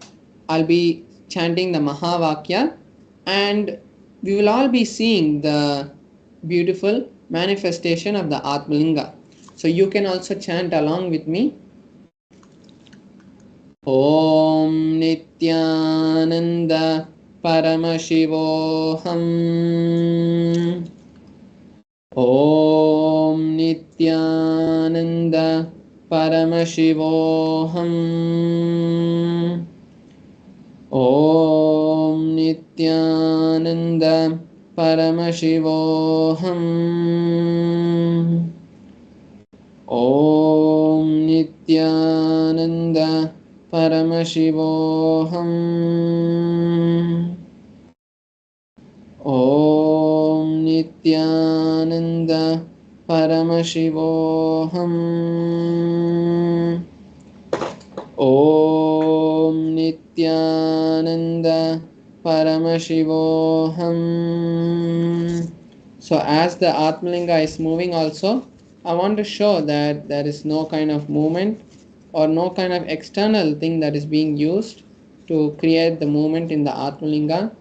I'll be chanting the Mahavakya, and we will all be seeing the beautiful manifestation of the Atmalinga. So you can also chant along with me. Om Nithyananda Paramashivoham. Om Nithyananda Paramashivoham. Om Nithyananda Paramashivoham. Om Nithyananda Paramashivoham. Om Nithyananda Paramashivoham. Om Nithyananda Paramashivoham. So as the Atmalinga is moving also, I want to show that there is no kind of movement or no kind of external thing that is being used to create the movement in the Atmalinga.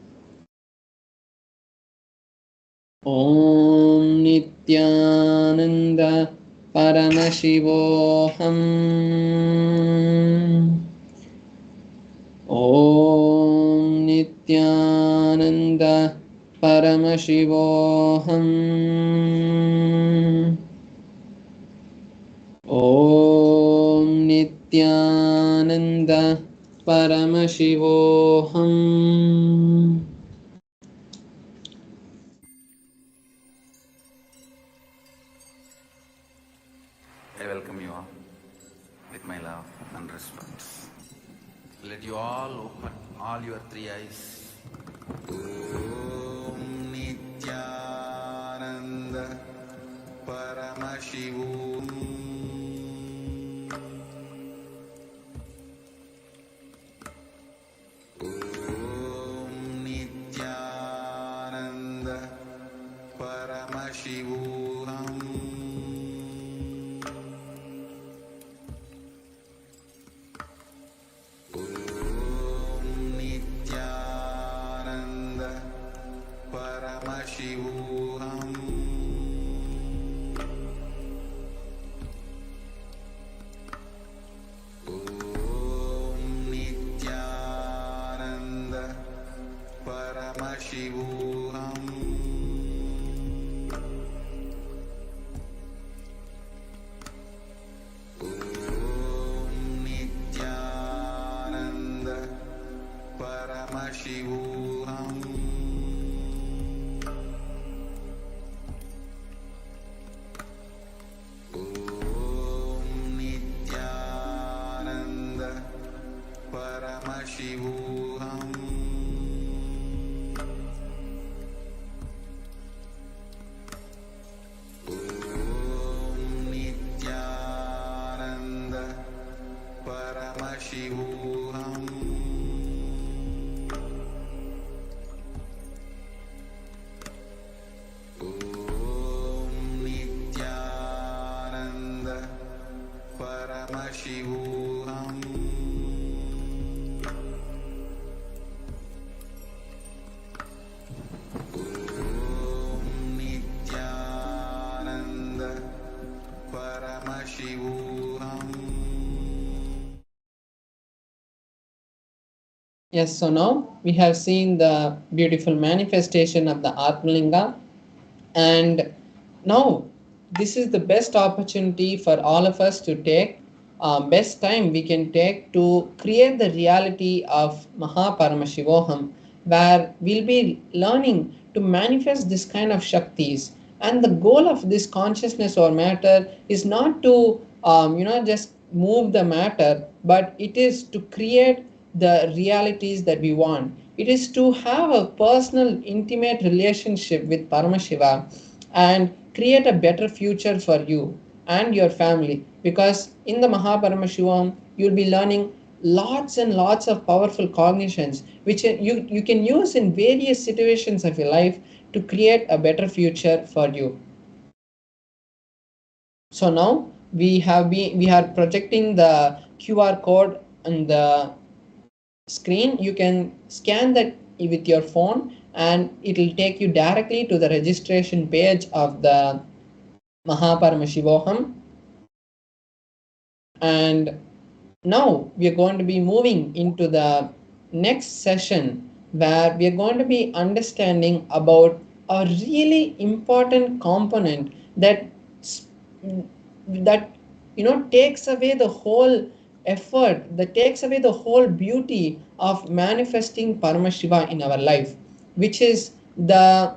Om Nithyananda Paramashivoham. Om Nithyananda Paramashivoham. Om Nithyananda Paramashivoham. I welcome you all with my love and respect. Let you all open all your three eyes. Om Nithyananda Paramashivam. Om Nithyananda Paramashivam. Om Nithyananda Paramashivam. Om Nithyananda Paramashivam. Om Nithyananda Paramashivam. Om Nithyananda Paramashivam. Om Nithyananda Yes, so now we have seen the beautiful manifestation of the Atmalinga, and now this is the best opportunity for all of us to take, best time we can take to create the reality of Mahaparamashivaham, where we'll be learning to manifest this kind of Shaktis. And the goal of this consciousness or matter is not to, just move the matter, but it is to create the realities that we want. It is to have a personal, intimate relationship with Paramashiva and create a better future for you and your family. Because in the Mahaparamashivam, you'll be learning lots and lots of powerful cognitions which you can use in various situations of your life to create a better future for you. So now we are projecting the QR code on the screen. You can scan that with your phone and it will take you directly to the registration page of the Mahaparamashivaham. And now we are going to be moving into the next session where we are going to be understanding about a really important component that takes away the whole effort, that takes away the whole beauty of manifesting Paramashiva in our life, which is the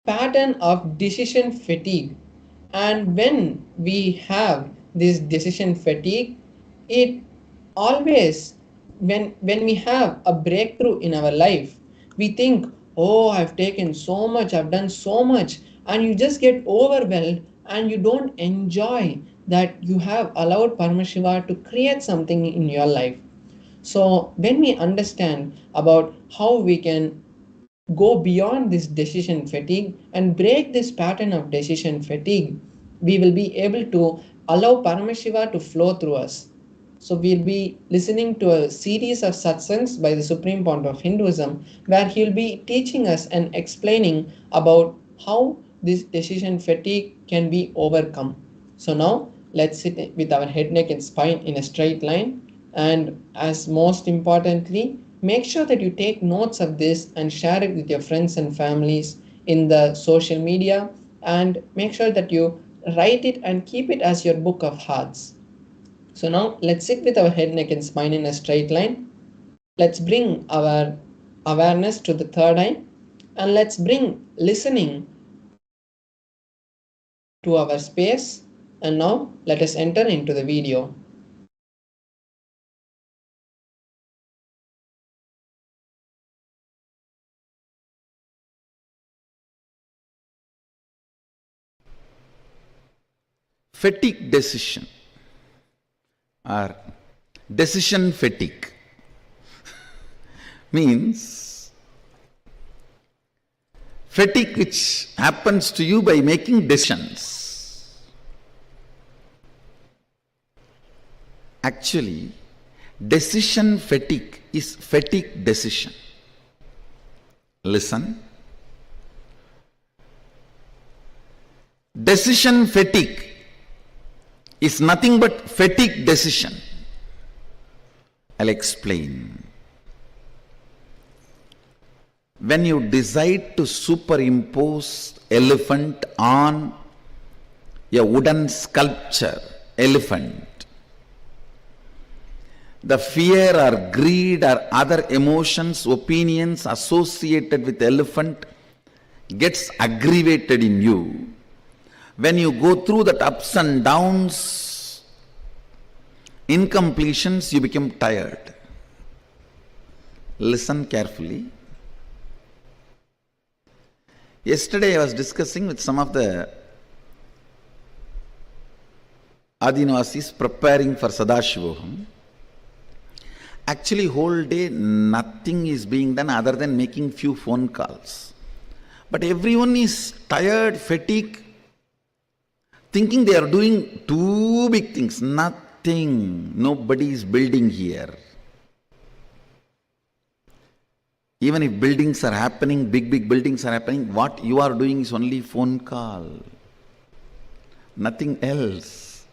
pattern of decision fatigue. And when we have this decision fatigue, it always, when we have a breakthrough in our life, we think, oh, I've taken so much, I've done so much, and you just get overwhelmed and you don't enjoy that you have allowed Paramashiva to create something in your life. So when we understand about how we can go beyond this decision fatigue and break this pattern of decision fatigue, we will be able to allow Paramashiva to flow through us. So we'll be listening to a series of satsangs by the Supreme Point of Hinduism, where he'll be teaching us and explaining about how this decision fatigue can be overcome. So now let's sit with our head, neck, and spine in a straight line. And as most importantly, make sure that you take notes of this and share it with your friends and families in the social media, and make sure that you write it and keep it as your book of hearts. So now let's sit with our head, neck, and spine in a straight line. Let's bring our awareness to the third eye, and let's bring listening to our space. And now let us enter into the video. Fatigue decision or decision fatigue means fatigue which happens to you by making decisions. Actually, decision fatigue is fatigue decision. Listen. Decision fatigue is nothing but fatigue decision. I'll explain. When you decide to superimpose elephant on a wooden sculpture, elephant, the fear or greed or other emotions, opinions associated with elephant gets aggravated in you. When you go through that ups and downs, incompletions, you become tired. Listen carefully. Yesterday I was discussing with some of the Adinavasis preparing for Sadashivoham. Actually, whole day nothing is being done other than making few phone calls. But everyone is tired, fatigued, thinking they are doing two big things. Nothing. Nobody is building here. Even if buildings are happening, big buildings are happening, what you are doing is only phone call. Nothing else.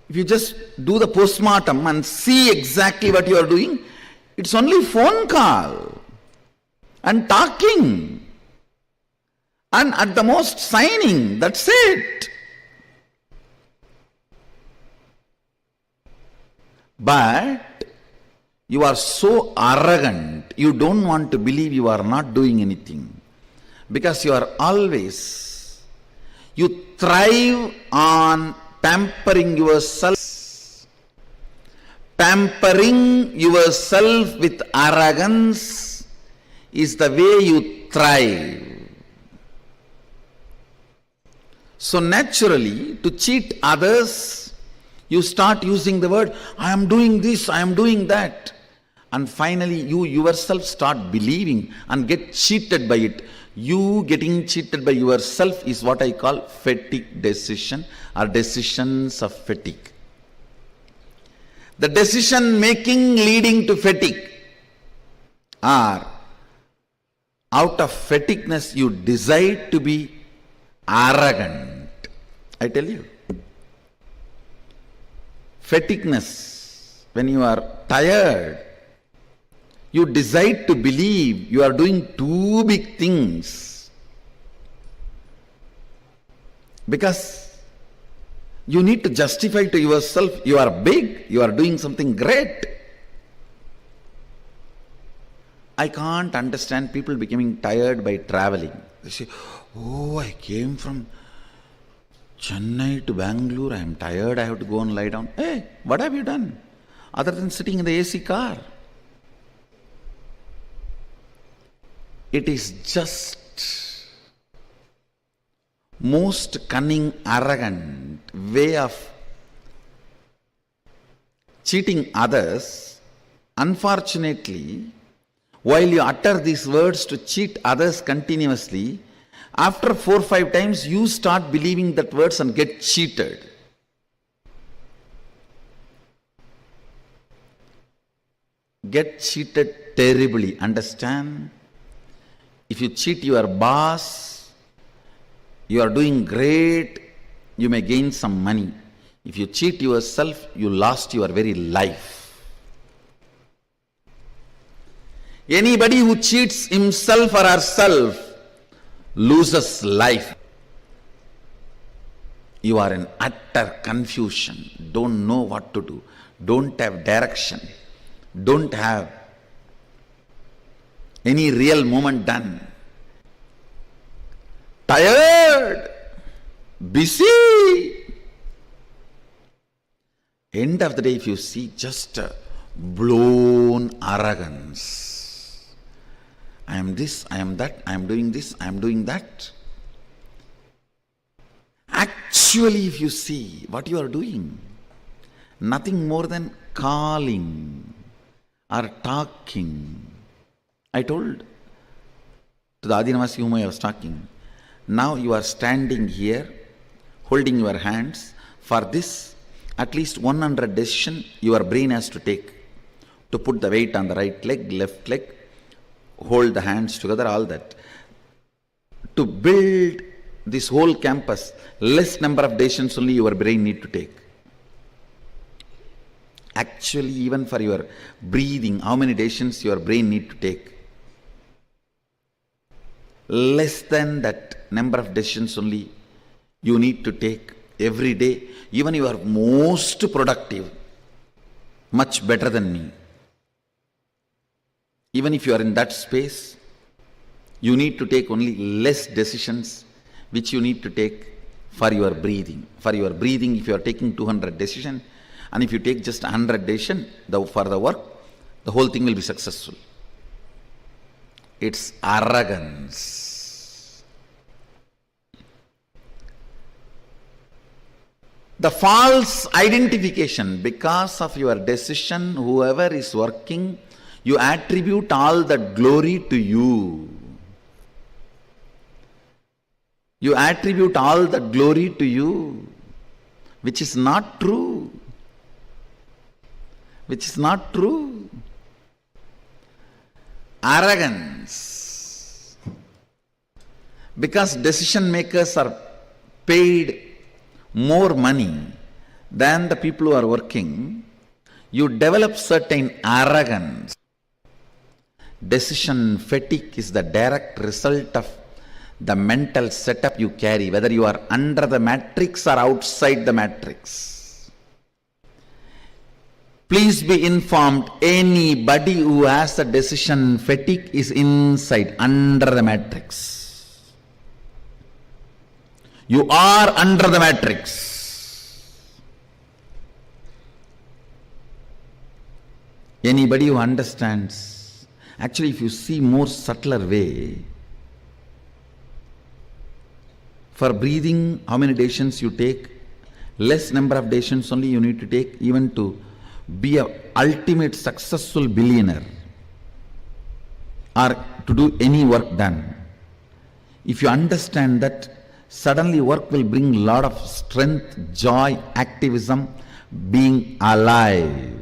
If you just do the postmortem and see exactly what you are doing, it's only phone call and talking and at the most signing, that's it. But you are so arrogant, you don't want to believe you are not doing anything, because you are always, you thrive on pampering yourself. Pampering yourself with arrogance is the way you thrive. So naturally, to cheat others, you start using the word, I am doing this, I am doing that. And finally, you yourself start believing and get cheated by it. You getting cheated by yourself is what I call fatigue decision, or decisions of fatigue. The decision making leading to fatigue, or out of fatigueness you decide to be arrogant. I tell you, fatigueness, when you are tired, you decide to believe you are doing too big things, because you need to justify to yourself you are big, you are doing something great. I can't understand people becoming tired by traveling. They say, oh, I came from Chennai to Bangalore, I am tired, I have to go and lie down. Hey, what have you done other than sitting in the AC car? It is just most cunning, arrogant way of cheating others. Unfortunately, while you utter these words to cheat others continuously, after 4 or 5 times you start believing that words and get cheated. Get cheated terribly, understand? If you cheat your boss, you are doing great, you may gain some money. If you cheat yourself, you lost your very life. Anybody who cheats himself or herself loses life. You are in utter confusion, don't know what to do, don't have direction, don't have any real movement done. Tired, busy. End of the day, if you see, just blown arrogance. I am this, I am that, I am doing this, I am doing that. Actually, if you see what you are doing, nothing more than calling or talking. I told to the Adinavasi whom I was talking, now you are standing here, holding your hands. For this, at least 100 decisions your brain has to take. To put the weight on the right leg, left leg, hold the hands together, all that. To build this whole campus, less number of decisions only your brain need to take. Actually, even for your breathing, how many decisions your brain need to take? Less than that number of decisions only you need to take every day. Even you are most productive, much better than me. Even if you are in that space, you need to take only less decisions which you need to take for your breathing. For your breathing, if you are taking 200 decisions, and if you take just 100 decisions for the work, the whole thing will be successful. It's arrogance. The false identification, because of your decision, whoever is working, you attribute all that glory to you. You attribute all that glory to you, which is not true. Which is not true. Arrogance. Because decision makers are paid more money, than the people who are working, you develop certain arrogance. Decision fatigue is the direct result of the mental setup you carry, whether you are under the matrix or outside the matrix. Please be informed, anybody who has a decision fatigue is inside, under the matrix. You are under the matrix. Anybody who understands, actually if you see more subtler way, for breathing, how many decisions you take? Less number of decisions only you need to take, even to be an ultimate successful billionaire or to do any work done. If you understand that, suddenly work will bring a lot of strength, joy, activism, being alive.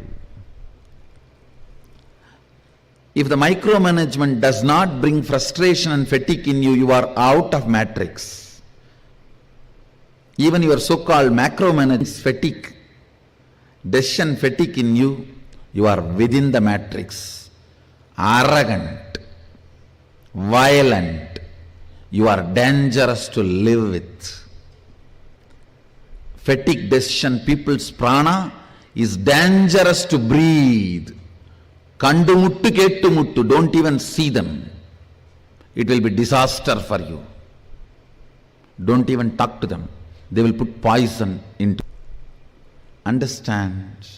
If the micromanagement does not bring frustration and fatigue in you, you are out of matrix. Even your so-called macromanagement fatigue, decision fatigue in you, you are within the matrix. Arrogant, violent, you are dangerous to live with. Fatigue decision, people's prana is dangerous to breathe. Kandu muttu kettu muttu, don't even see them. It will be disaster for you. Don't even talk to them. They will put poison into. Understand.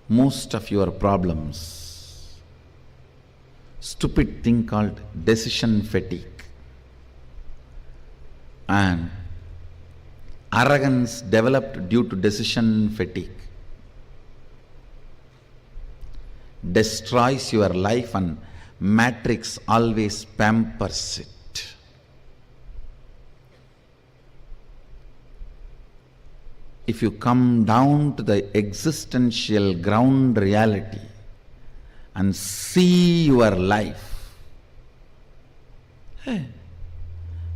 Most of your problems, stupid thing called decision fatigue and arrogance developed due to decision fatigue destroys your life, and matrix always pampers it. If you come down to the existential ground reality and see your life,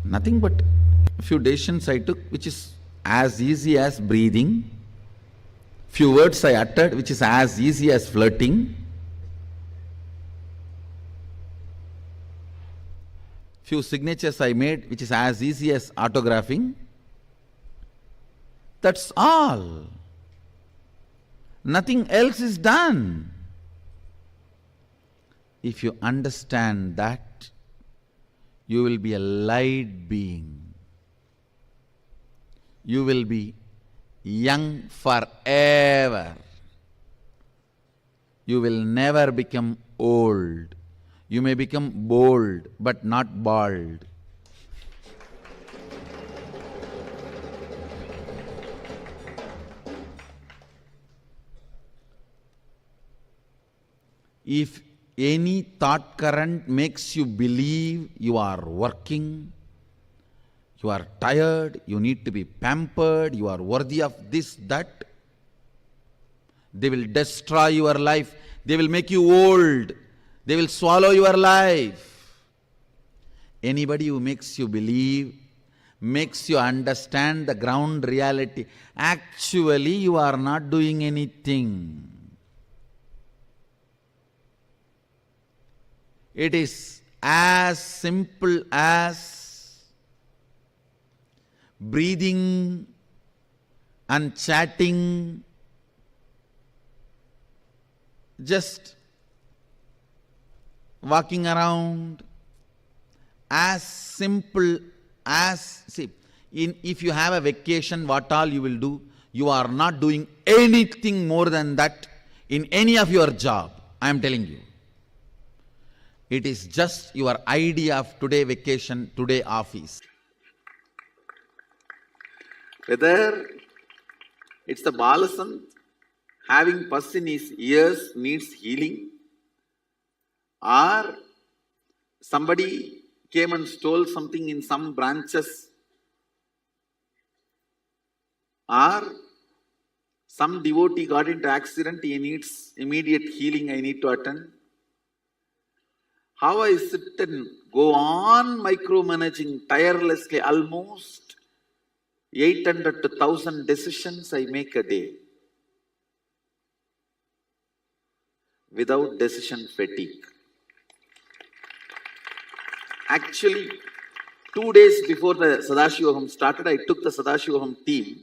nothing but a few decisions I took, which is as easy as breathing, few words I uttered, which is as easy as flirting, few signatures I made, which is as easy as autographing. That's all. Nothing else is done. If you understand that, you will be a light being. You will be young forever. You will never become old. You may become bold, but not bald. If any thought current makes you believe you are working, you are tired, you need to be pampered, you are worthy of this, that, they will destroy your life. They will make you old. They will swallow your life. Anybody who makes you believe, makes you understand the ground reality, actually you are not doing anything. It is as simple as breathing and chatting, just walking around, as simple as, if you have a vacation, what all you will do, you are not doing anything more than that in any of your job, I am telling you. It is just your idea of today vacation, today office. Whether it's the Balasant having pus in his ears needs healing, or somebody came and stole something in some branches, or some devotee got into accident, he needs immediate healing, I need to attend. How I sit and go on micromanaging tirelessly, almost 800 to 1000 decisions I make a day without decision fatigue. Actually, 2 days before the Sadashivam started, I took the Sadashivam team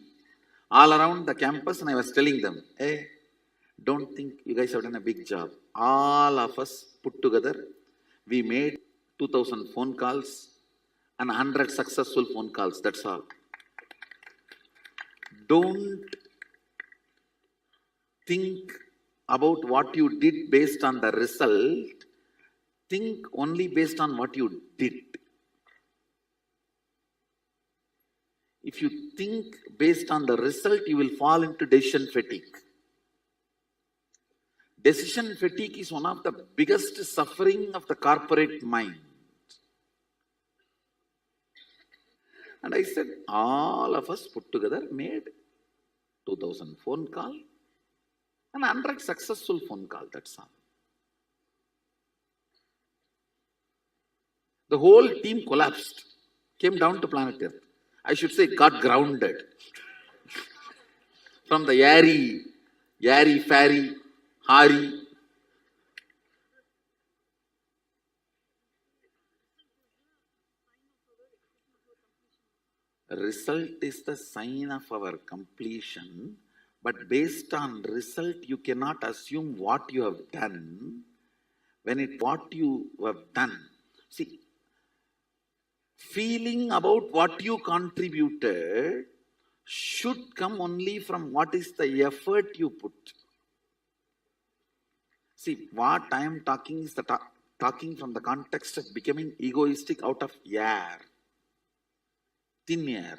all around the campus and I was telling them, hey, don't think you guys have done a big job. All of us put together, we made 2000 phone calls and 100 successful phone calls, that's all. Don't think about what you did based on the result. Think only based on what you did. If you think based on the result, you will fall into decision fatigue. Decision fatigue is one of the biggest suffering of the corporate mind. And I said, all of us put together made 2000 phone call and 100 successful phone call, that's all. The whole team collapsed, came down to planet Earth. I should say got grounded from the airy, fairy, hari. Result is the sign of our completion, but based on result, you cannot assume what you have done when what you have done. See, feeling about what you contributed should come only from what is the effort you put. See, what I am talking is talking from the context of becoming egoistic out of air, thin air.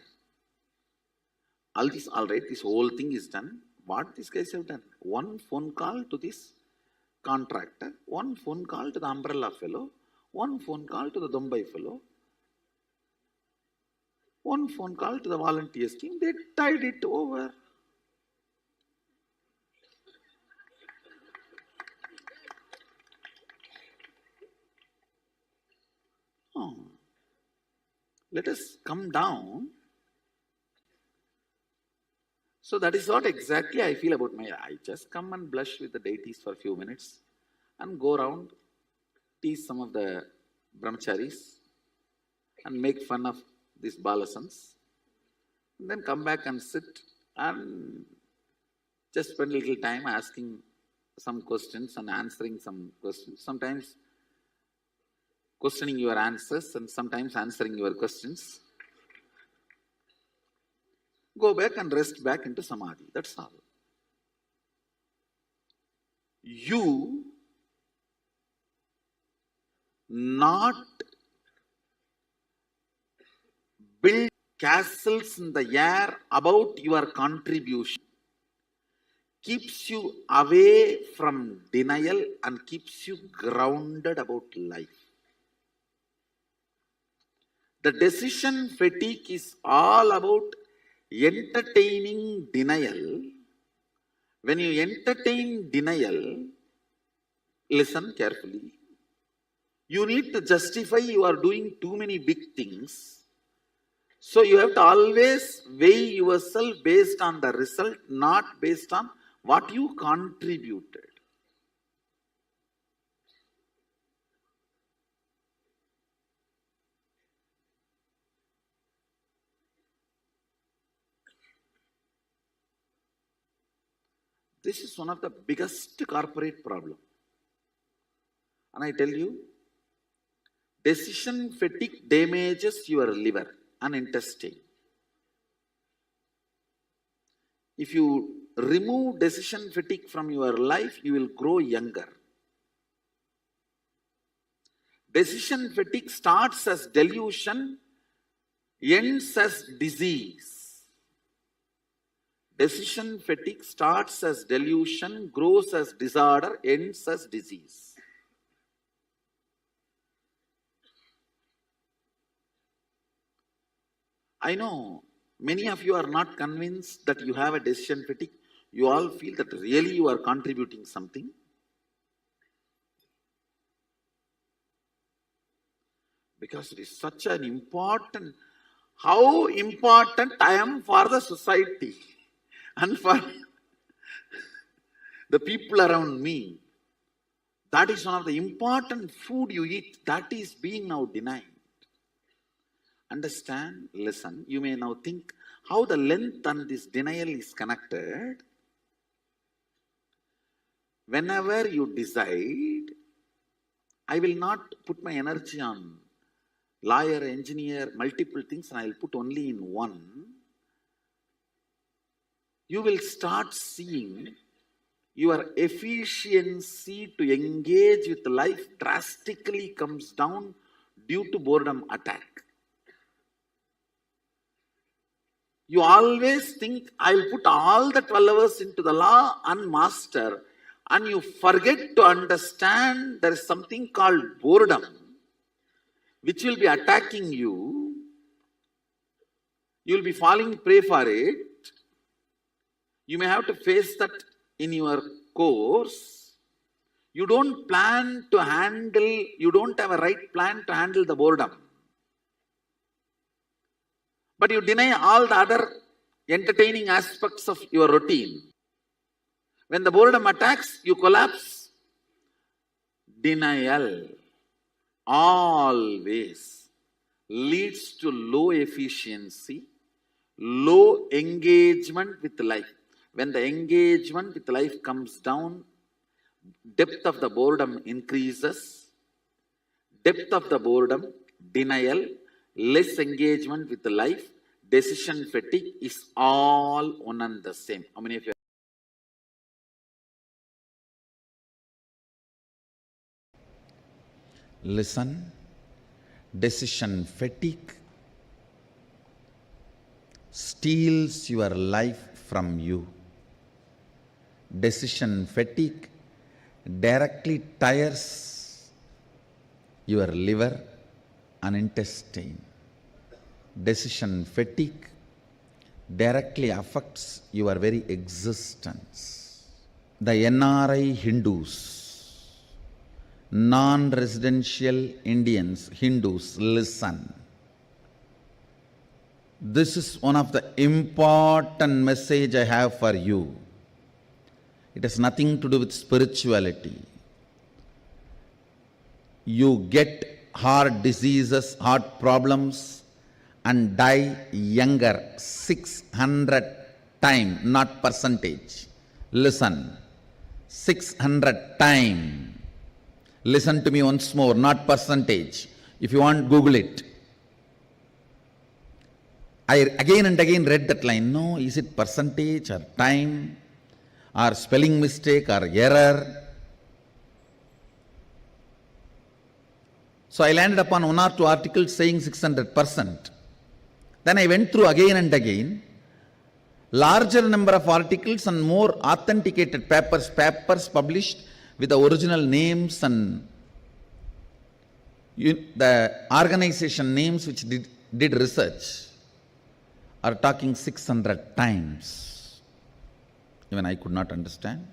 All this, all right, this whole thing is done. What these guys have done? One phone call to this contractor, one phone call to the umbrella fellow, one phone call to the Dumbai fellow, one phone call to the volunteer scheme, they tied it over. Oh. Let us come down. So that is what exactly I feel about I just come and blush with the deities for a few minutes and go around, tease some of the brahmacharis and make fun of these balasans, and then come back and sit and just spend a little time asking some questions and answering some questions. Sometimes questioning your answers and sometimes answering your questions. Go back and rest back into Samadhi. That's all. You not build castles in the air about your contribution keeps you away from denial and keeps you grounded about life. The decision fatigue is all about entertaining denial. When you entertain denial, listen carefully. You need to justify you are doing too many big things. So you have to always weigh yourself based on the result, not based on what you contributed. This is one of the biggest corporate problems. And I tell you, decision fatigue damages your liver and intestine. If you remove decision fatigue from your life, you will grow younger. Decision fatigue starts as delusion, ends as disease. Decision fatigue starts as delusion, grows as disorder, ends as disease. I know many of you are not convinced that you have a decision fatigue. You all feel that really you are contributing something. Because it is such an important, how important I am for the society and for the people around me. That is one of the important food you eat. That is being now denied. Understand? Listen. You may now think how the length and this denial is connected. Whenever you decide, I will not put my energy on lawyer, engineer, multiple things, and I will put only in one. You will start seeing your efficiency to engage with life drastically comes down due to boredom attack. You always think, I will put all the 12 hours into the law and master, and you forget to understand there is something called boredom, which will be attacking you. You will be falling prey for it. You may have to face that in your course. You don't plan to handle, you don't have a right plan to handle the boredom. But you deny all the other entertaining aspects of your routine. When the boredom attacks, you collapse. Denial always leads to low efficiency, low engagement with life. When the engagement with life comes down, depth of the boredom increases. Depth of the boredom, denial, less engagement with life, decision fatigue is all one and the same. How many of you? Listen, decision fatigue steals your life from you. Decision fatigue directly tires your liver and intestine. Decision fatigue directly affects your very existence. The NRI Hindus, non-residential Indians, Hindus, listen. This is one of the important message I have for you. It has nothing to do with spirituality. You get heart diseases, heart problems, and die younger 600 times, not percentage. Listen, 600 times. Listen to me once more, not percentage. If you want, Google it. I again and again read that line. No, is it percentage or time or spelling mistake or error? So I landed upon one or two articles saying 600%. Then I went through again and again. Larger number of articles and more authenticated papers published with the original names and the organization names which did research are talking 600 times. Even I could not understand.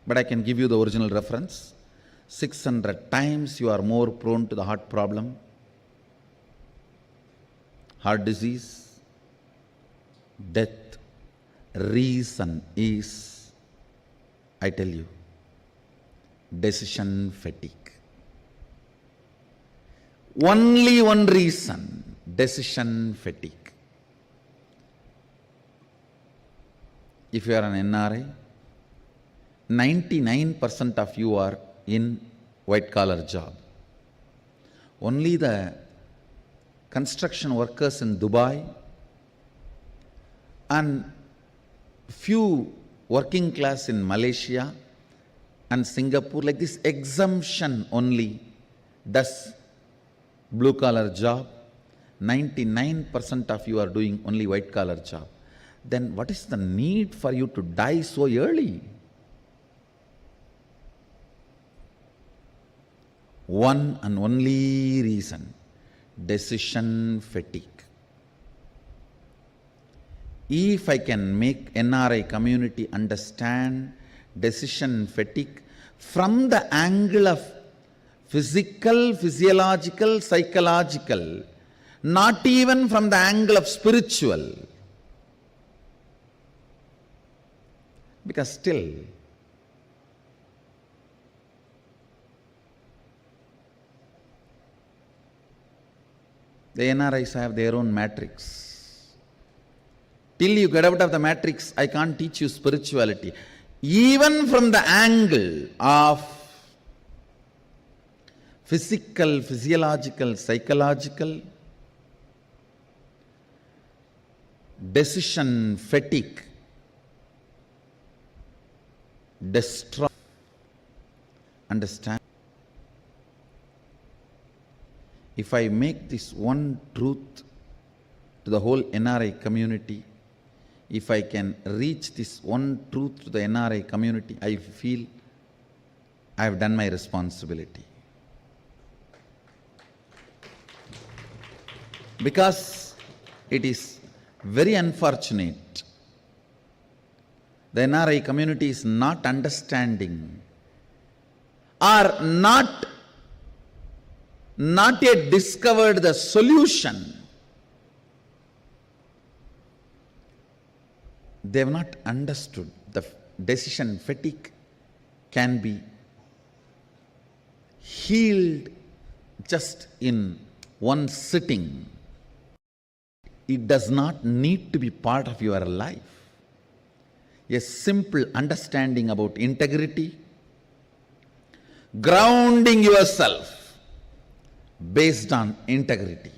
But I can give you the original reference. 600 times you are more prone to the heart problem, heart disease, death. Reason is, I tell you, decision fatigue. Only one reason, decision fatigue. If you are an NRI, 99% of you are in white collar job. Only the construction workers in Dubai and few working class in Malaysia and Singapore, like this exemption only does blue collar job. 99% of you are doing only white collar job. Then what is the need for you to die so early? One and only reason, decision fatigue. If I can make NRI community understand decision fatigue from the angle of Physical, physiological, psychological, not even from the angle of spiritual. Because still, the NRIs have their own matrix. Till you get out of the matrix, I can't teach you spirituality. Even from the angle of physical, physiological, psychological, decision fatigue, destroy, understand. If I make this one truth to the whole NRI community, if I can reach this one truth to the NRI community, I feel I have done my responsibility. Because it is very unfortunate, the NRI community is not understanding or not yet discovered the solution. They have not understood the decision fatigue can be healed just in one sitting. It does not need to be part of your life. A simple understanding about integrity, grounding yourself based on integrity.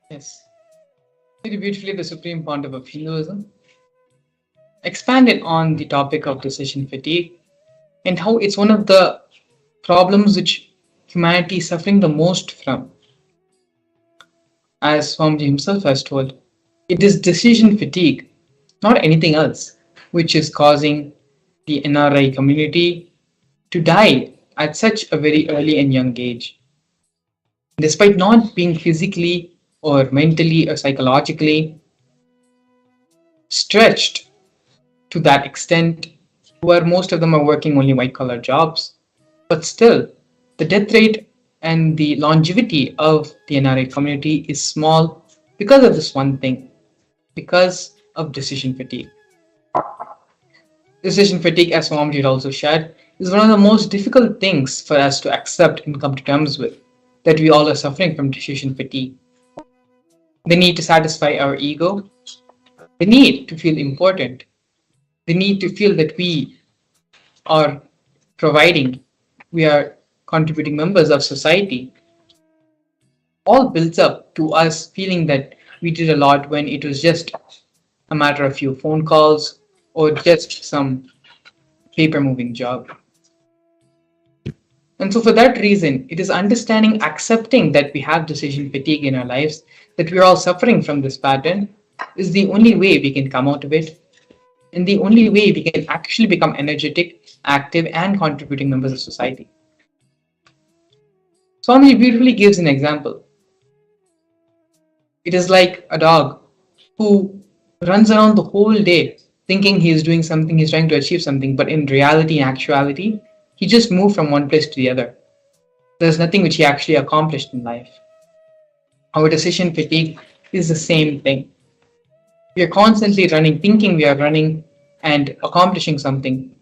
Yes. Very beautifully, the supreme pontiff of Hinduism expanded on the topic of decision fatigue and how it's one of the problems which humanity is suffering the most from. As Swamiji himself has told, it is decision fatigue, not anything else, which is causing the NRI community to die at such a very early and young age. Despite not being physically or mentally or psychologically stretched to that extent, where most of them are working only white collar jobs, but still the death rate and the longevity of the NRI community is small because of this one thing, because of decision fatigue. Decision fatigue, as Swamiji also shared, is one of the most difficult things for us to accept and come to terms with, that we all are suffering from decision fatigue. The need to satisfy our ego, the need to feel important, the need to feel that we are providing, we are contributing members of society, all builds up to us feeling that we did a lot when it was just a matter of few phone calls or just some paper moving job. And so for that reason, it is understanding, accepting that we have decision fatigue in our lives, that we are all suffering from this pattern, is the only way we can come out of it, and the only way we can actually become energetic, active, and contributing members of society. Swami beautifully gives an example. It is like a dog who runs around the whole day thinking he is doing something, he's trying to achieve something, but in reality, in actuality, he just moved from one place to the other. There's nothing which he actually accomplished in life. Our decision fatigue is the same thing. We are constantly running, thinking we are running and accomplishing something,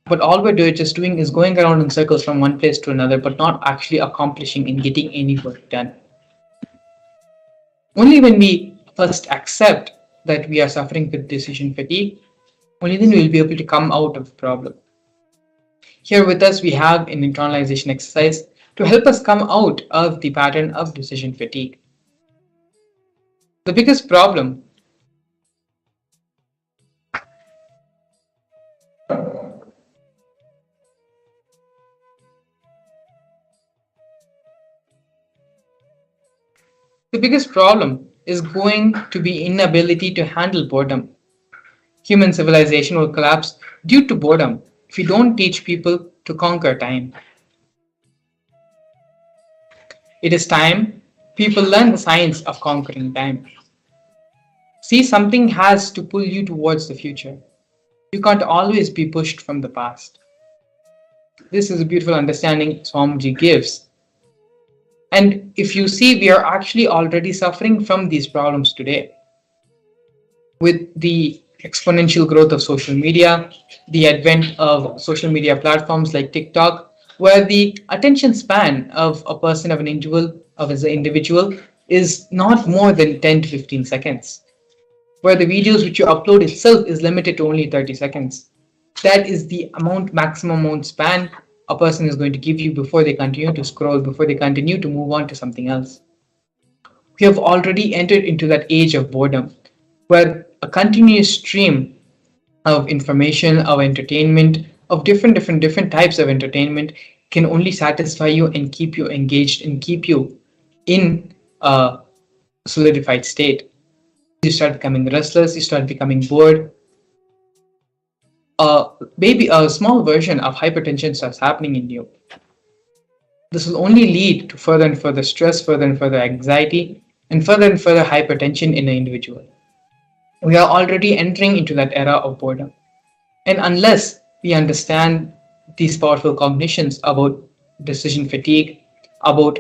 but all we're just doing is going around in circles from one place to another, but not actually accomplishing and getting any work done. Only when we first accept that we are suffering with decision fatigue, only then we will be able to come out of the problem. Here with us, we have an internalization exercise to help us come out of the pattern of decision fatigue. The biggest problem is going to be inability to handle boredom. Human civilization will collapse due to boredom if we don't teach people to conquer time. It is time people learn the science of conquering time. See, something has to pull you towards the future. You can't always be pushed from the past. This is a beautiful understanding Swamiji gives. And if you see, we are actually already suffering from these problems today. With the exponential growth of social media, the advent of social media platforms like TikTok, where the attention span of a person, of an individual, of as an individual, is not more than 10 to 15 seconds, where the videos which you upload itself is limited to only 30 seconds. That is the maximum amount span a person is going to give you before they continue to scroll, before they continue to move on to something else. We have already entered into that age of boredom, where a continuous stream of information, of entertainment, of different types of entertainment can only satisfy you and keep you engaged and keep you in a solidified state. You start becoming restless, you start becoming bored. Maybe a small version of hypertension starts happening in you. This will only lead to further and further stress, further and further anxiety, and further hypertension in an individual. We are already entering into that era of boredom. And unless we understand these powerful cognitions about decision fatigue, about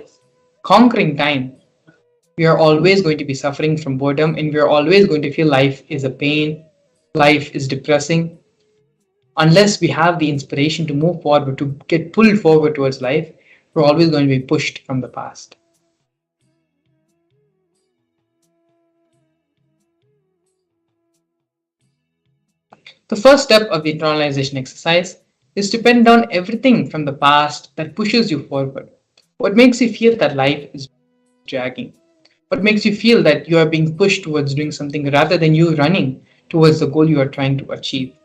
conquering time, we are always going to be suffering from boredom, and we are always going to feel life is a pain, life is depressing. Unless we have the inspiration to move forward, to get pulled forward towards life, we're always going to be pushed from the past. The first step of the internalization exercise is to pen down everything from the past that pushes you forward. What makes you feel that life is dragging? What makes you feel that you are being pushed towards doing something rather than you running towards the goal you are trying to achieve?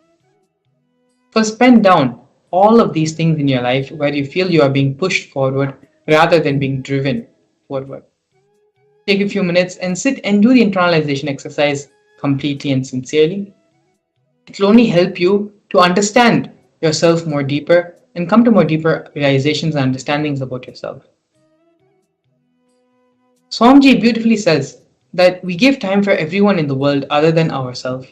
First, pen down all of these things in your life where you feel you are being pushed forward rather than being driven forward. Take a few minutes and sit and do the internalization exercise completely and sincerely. It will only help you to understand yourself more deeper and come to more deeper realizations and understandings about yourself. Swamiji beautifully says that we give time for everyone in the world other than ourselves.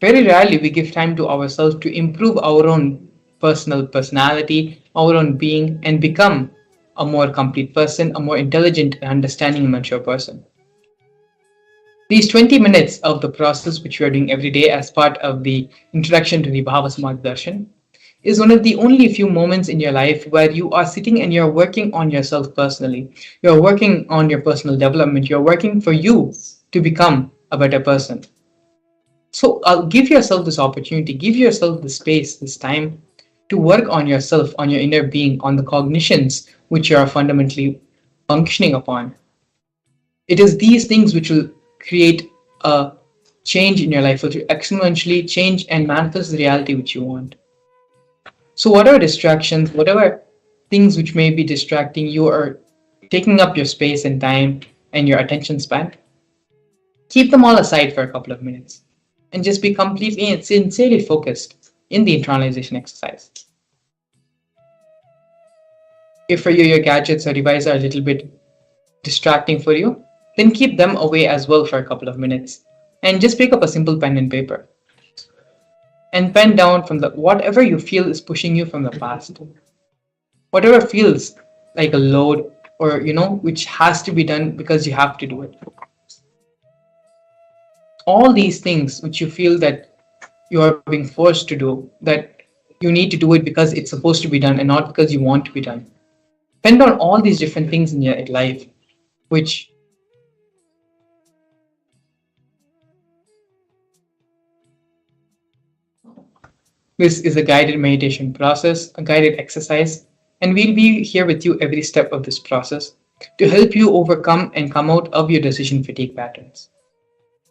Very rarely we give time to ourselves to improve our own personal personality, our own being, and become a more complete person, a more intelligent and understanding and mature person. These 20 minutes of the process which we are doing every day as part of the introduction to the Bhava Samadhi Darshan is one of the only few moments in your life where you are sitting and you're working on yourself personally. You're working on your personal development. You're working for you to become a better person. So give yourself this opportunity, give yourself the space, this time to work on yourself, on your inner being, on the cognitions which you are fundamentally functioning upon. It is these things which will create a change in your life, which will exponentially change and manifest the reality which you want. So whatever distractions, whatever things which may be distracting you or taking up your space and time and your attention span, keep them all aside for a couple of minutes and just be completely and sincerely focused in the internalization exercise. If for you your gadgets or devices are a little bit distracting for you, then keep them away as well for a couple of minutes and just pick up a simple pen and paper and pen down from the whatever you feel is pushing you from the past, whatever feels like a load or which has to be done because you have to do it. All these things which you feel that you are being forced to do, that you need to do it because it's supposed to be done and not because you want to be done. Pen down all these different things in your life which this is a guided meditation process, a guided exercise, and we'll be here with you every step of this process to help you overcome and come out of your decision fatigue patterns.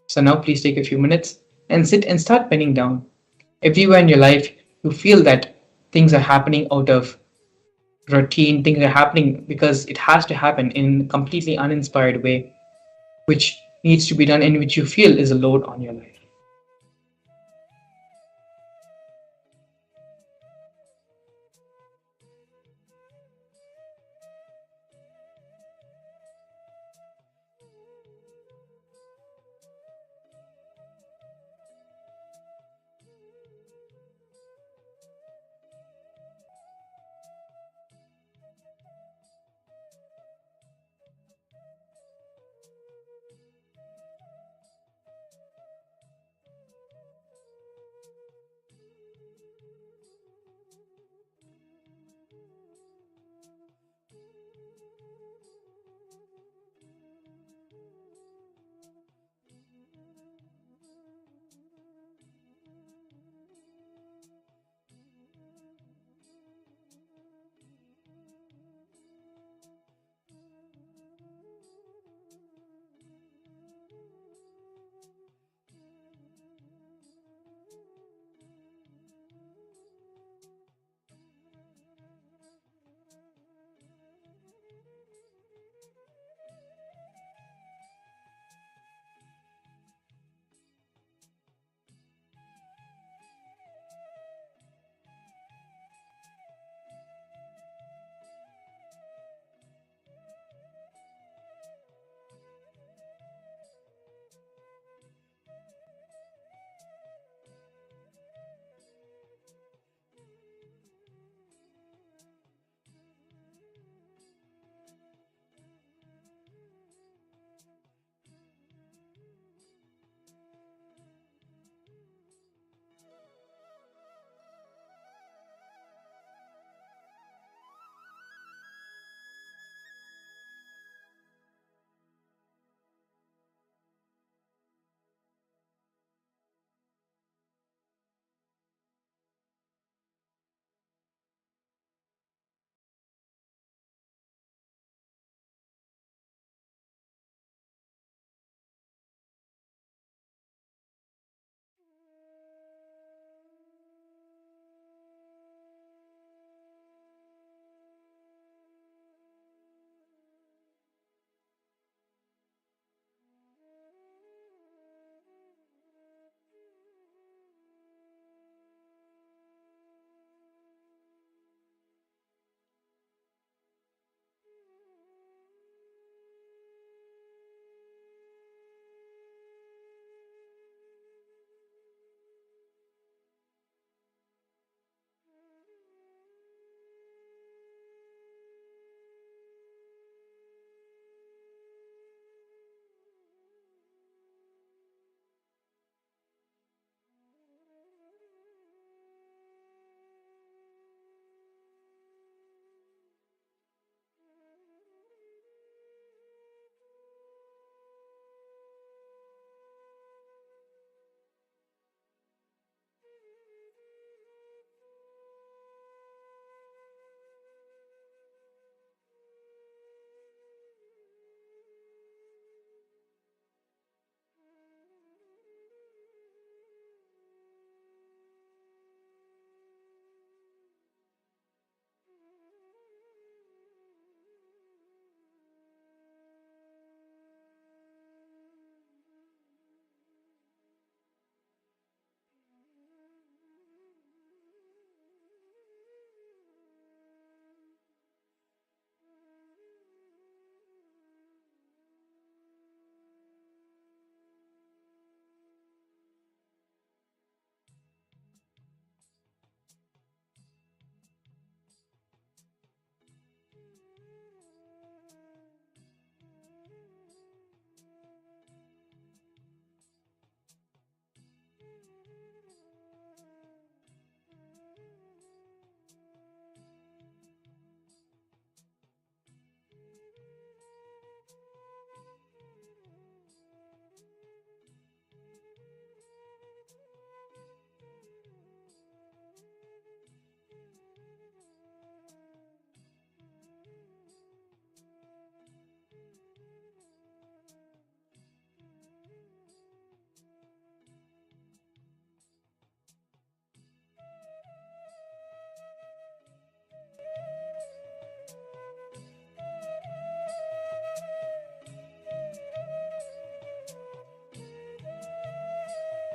So now please take a few minutes and sit and start penning down. Everywhere in your life you feel that things are happening out of routine, things are happening because it has to happen in a completely uninspired way, which needs to be done and which you feel is a load on your life.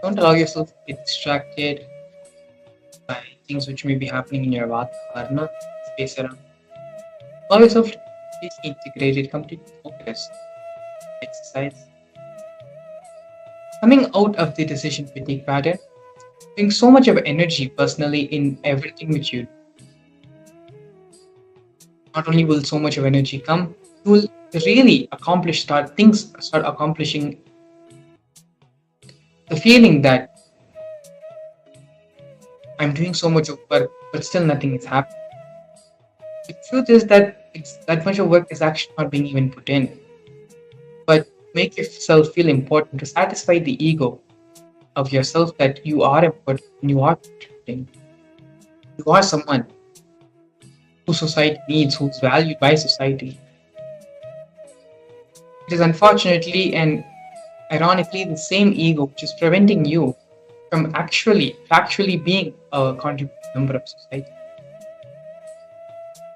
Don't allow yourself to get distracted by things which may be happening in your Vata space around. Allow yourself to be completely integrated, completely focused. Exercise. Coming out of the decision fatigue pattern, doing so much of energy personally in everything which you do. Not only will so much of energy come, you will really start accomplishing the feeling that I'm doing so much of work, but still nothing is happening. The truth is that that much of work is actually not being even put in. But make yourself feel important to satisfy the ego of yourself that you are important and you are contributing. You are someone who society needs, who's valued by society. It is unfortunately and ironically the same ego which is preventing you from factually being a contributing member of society.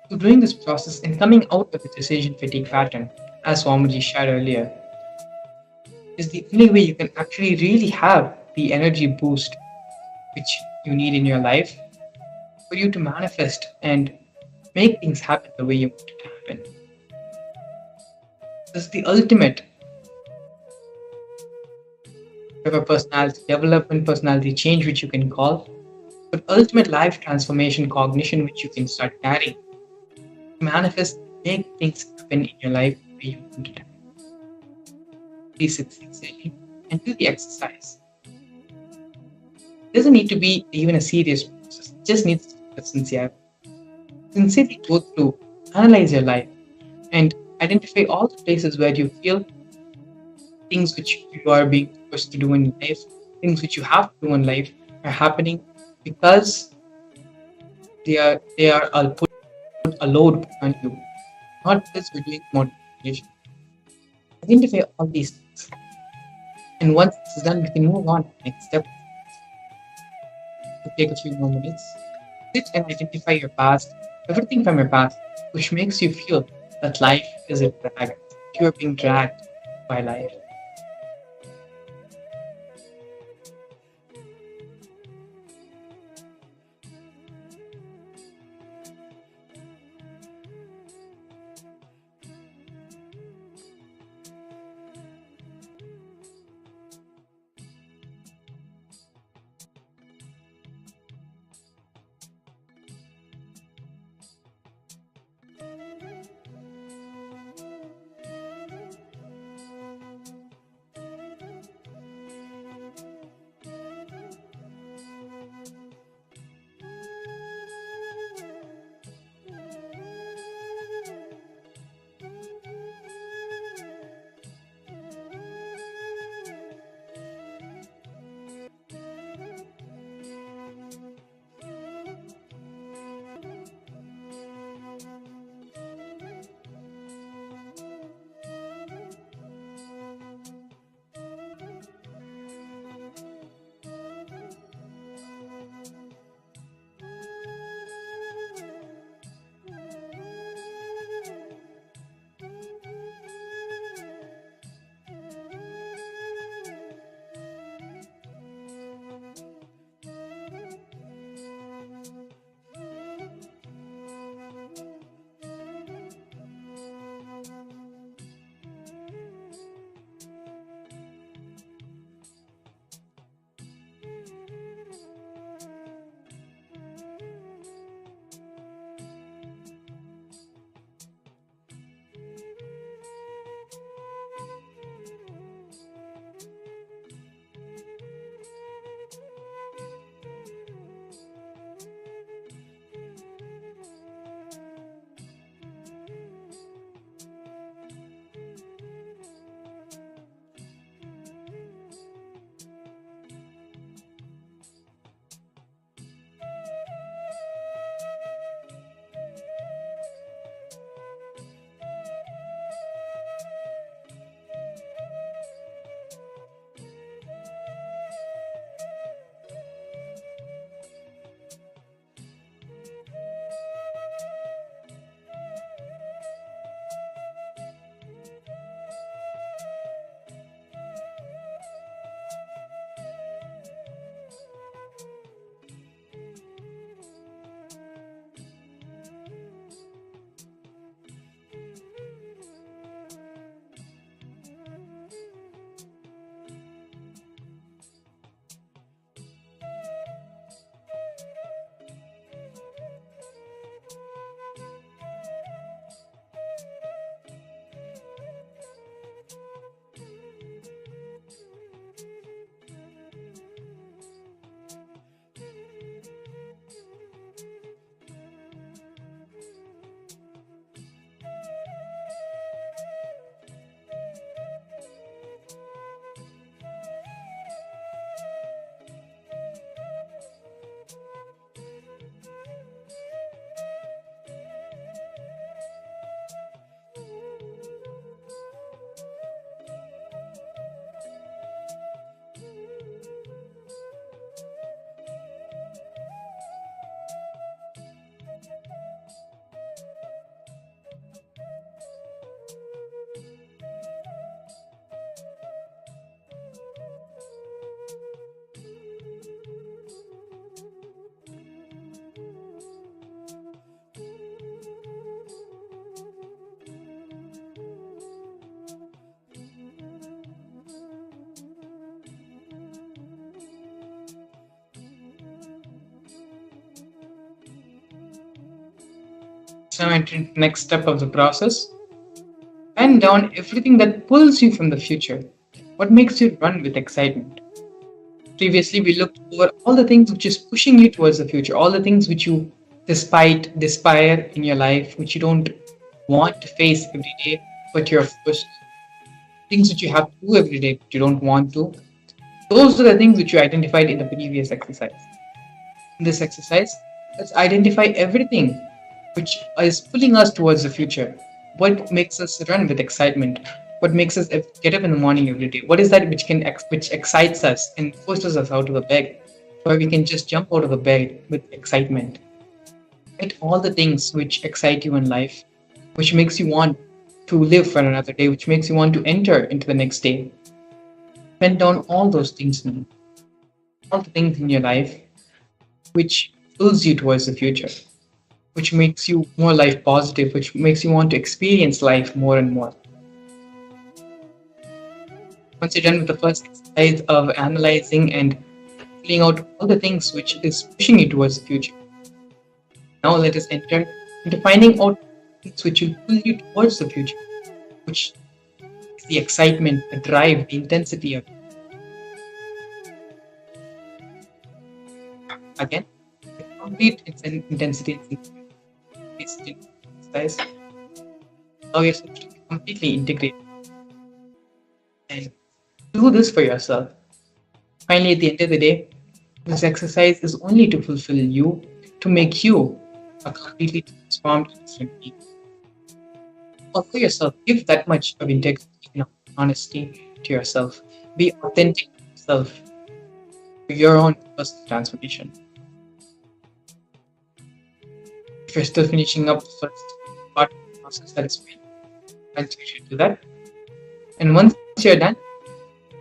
So during this process and coming out of the decision fatigue pattern, as Swamiji shared earlier, is the only way you can actually really have the energy boost which you need in your life for you to manifest and make things happen the way you want it to happen. This is the ultimate of a personality development, personality change, which you can call, but ultimate life transformation cognition, which you can start carrying to manifest, make things happen in your life the way you want it to happen. Please sit sincerely and do the exercise. It doesn't need to be even a serious process, it just needs to be sincere. Sincerely go through, analyze your life, and identify all the places where you feel things which you are being forced to do in life, things which you have to do in life are happening because they are put a load on you, not because you're doing motivation. Identify all these things. And once this is done, we can move on to the next step. To take a few more minutes. Sit and identify your past, everything from your past, which makes you feel that life is a drag. You are being dragged by life. Let's now enter into the next step of the process. Pen down everything that pulls you from the future. What makes you run with excitement? Previously, we looked over all the things which is pushing you towards the future, all the things which you despair in your life, which you don't want to face every day, but you're forced, things which you have to do every day, but you don't want to. Those are the things which you identified in the previous exercise. In this exercise, let's identify everything which is pulling us towards the future. What makes us run with excitement? What makes us get up in the morning every day? What is that which excites us and forces us out of the bed, where we can just jump out of the bed with excitement? Write all the things which excite you in life, which makes you want to live for another day, which makes you want to enter into the next day. Pen down all those things now, all the things in your life which pulls you towards the future, which makes you more life positive, which makes you want to experience life more and more. Once you're done with the first exercise of analyzing and filling out all the things which is pushing you towards the future, now let us enter into finding out things which will pull you towards the future, which is the excitement, the drive, the intensity of it. Again, the complete intensity exercise. Allow yourself to be completely integrated and do this for yourself. Finally, at the end of the day, this exercise is only to fulfill you, to make you a completely transformed and different being. Allow yourself, give that much of integrity and honesty to yourself. Be authentic to yourself, to your own personal transformation. If you're still finishing up the first part of the process, that is fine. You should do that. And once you're done,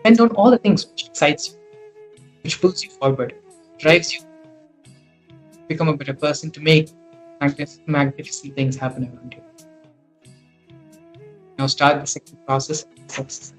pen down all the things which excites you, which pulls you forward, drives you to become a better person, to make magnificent things happen around you. Now start the second process, this exercise.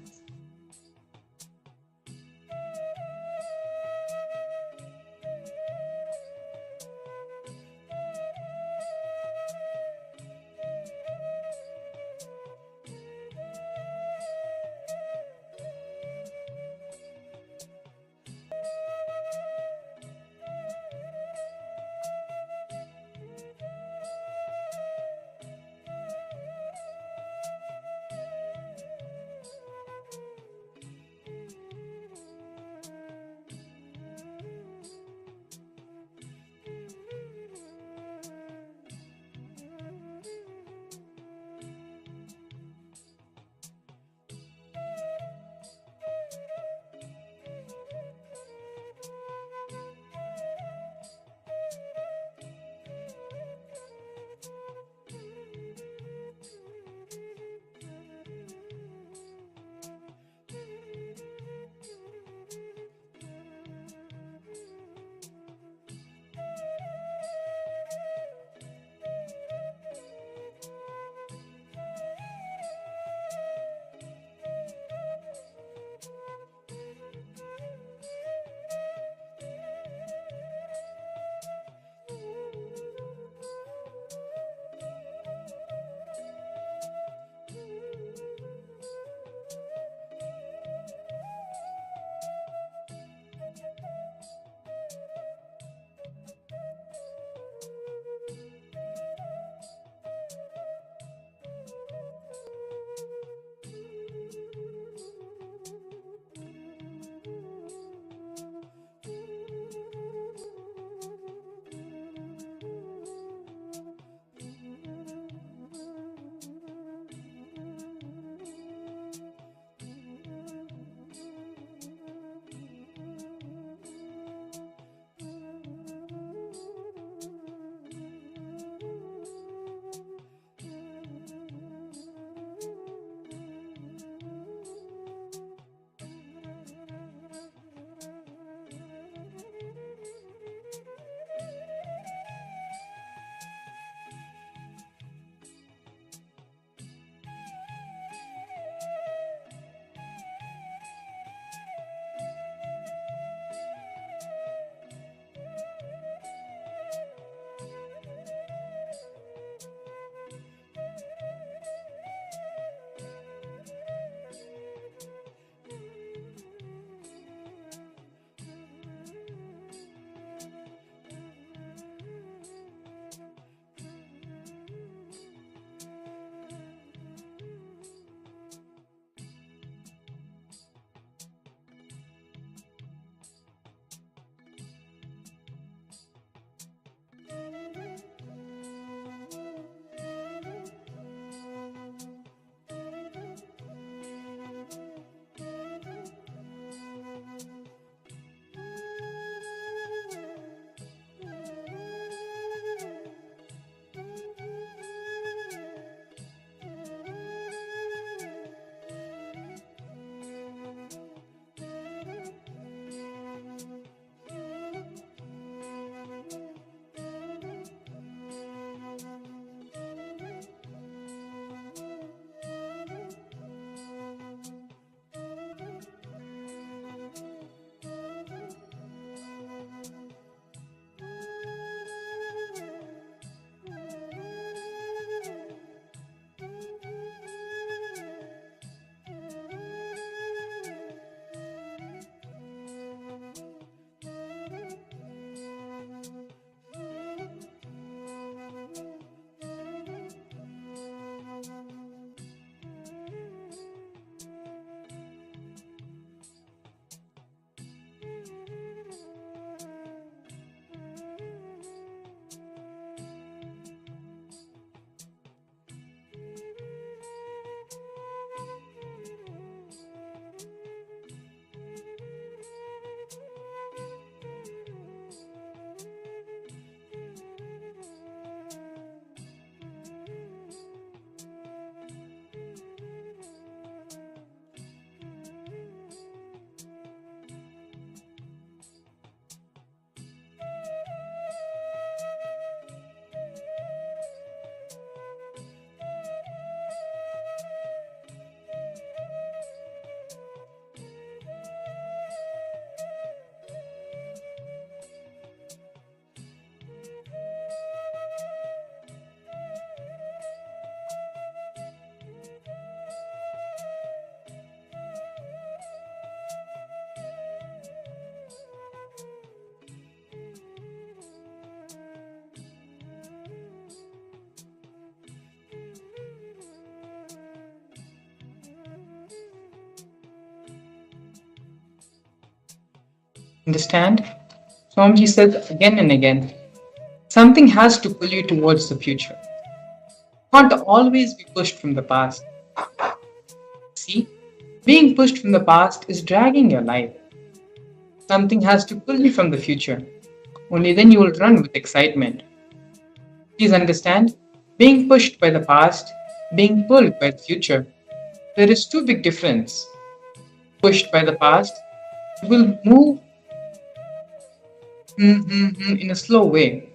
Understand? Swamiji says again and again, something has to pull you towards the future. You can't always be pushed from the past. See, being pushed from the past is dragging your life. Something has to pull you from the future. Only then you will run with excitement. Please understand, being pushed by the past, being pulled by the future, there is too big difference. Pushed by the past, you will move in a slow way.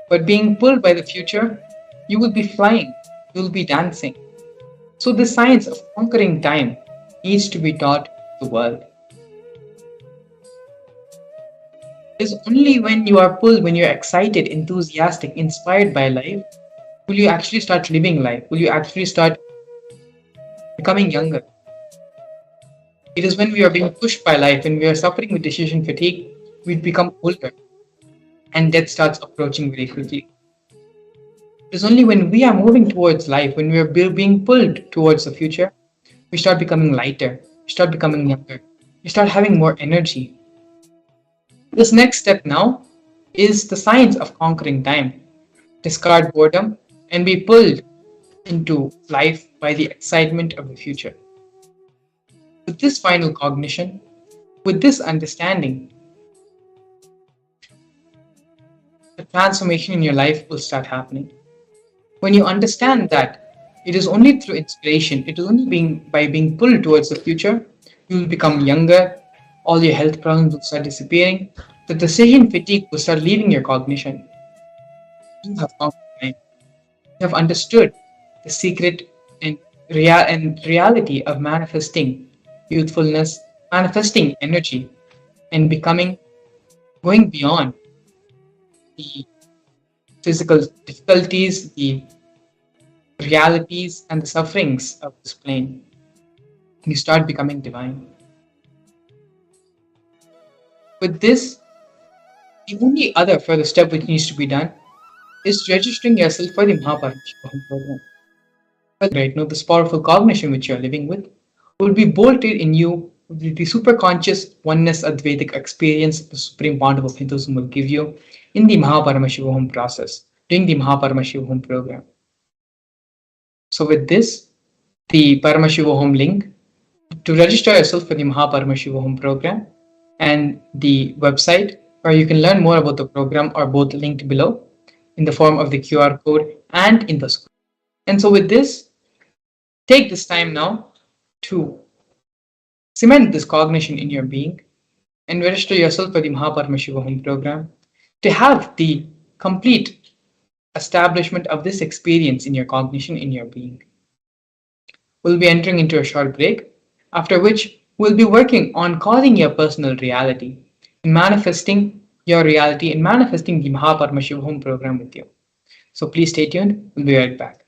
But being pulled by the future, you will be flying, you will be dancing. So the science of conquering time needs to be taught to the world. It is only when you are pulled, when you're excited, enthusiastic, inspired by life, will you actually start living life? Will you actually start becoming younger? It is when we are being pushed by life, when we are suffering with decision fatigue, we become older and death starts approaching very quickly. It is only when we are moving towards life, when we are being pulled towards the future, we start becoming lighter, we start becoming younger, we start having more energy. This next step now is the science of conquering time. Discard boredom and be pulled into life by the excitement of the future. With this final cognition, with this understanding, the transformation in your life will start happening. When you understand that it is only through inspiration, it is only by being pulled towards the future, you will become younger, all your health problems will start disappearing, the decision fatigue will start leaving your cognition. You have conquered time. You have understood the secret and reality of manifesting youthfulness, manifesting energy, and going beyond the physical difficulties, the realities, and the sufferings of this plane. You start becoming divine. With this, the only other further step which needs to be done is registering yourself for the Paramashivam program. Right now, this powerful cognition which you are living with will be bolted in you with the superconscious oneness Advaitic experience the Supreme Pontiff of Hinduism will give you in the Paramashivam process, during the Paramashivam program. So with this, the Paramashivam link to register yourself for the Paramashivam program and the website where you can learn more about the program are both linked below in the form of the QR code and in the screen. And so with this, take this time now to cement this cognition in your being and register yourself for the Paramashivam program to have the complete establishment of this experience in your cognition in your being. We'll be entering into a short break, after which we'll be working on causing your personal reality and manifesting your reality and manifesting the Paramashivam program with you. So please stay tuned. We'll be right back.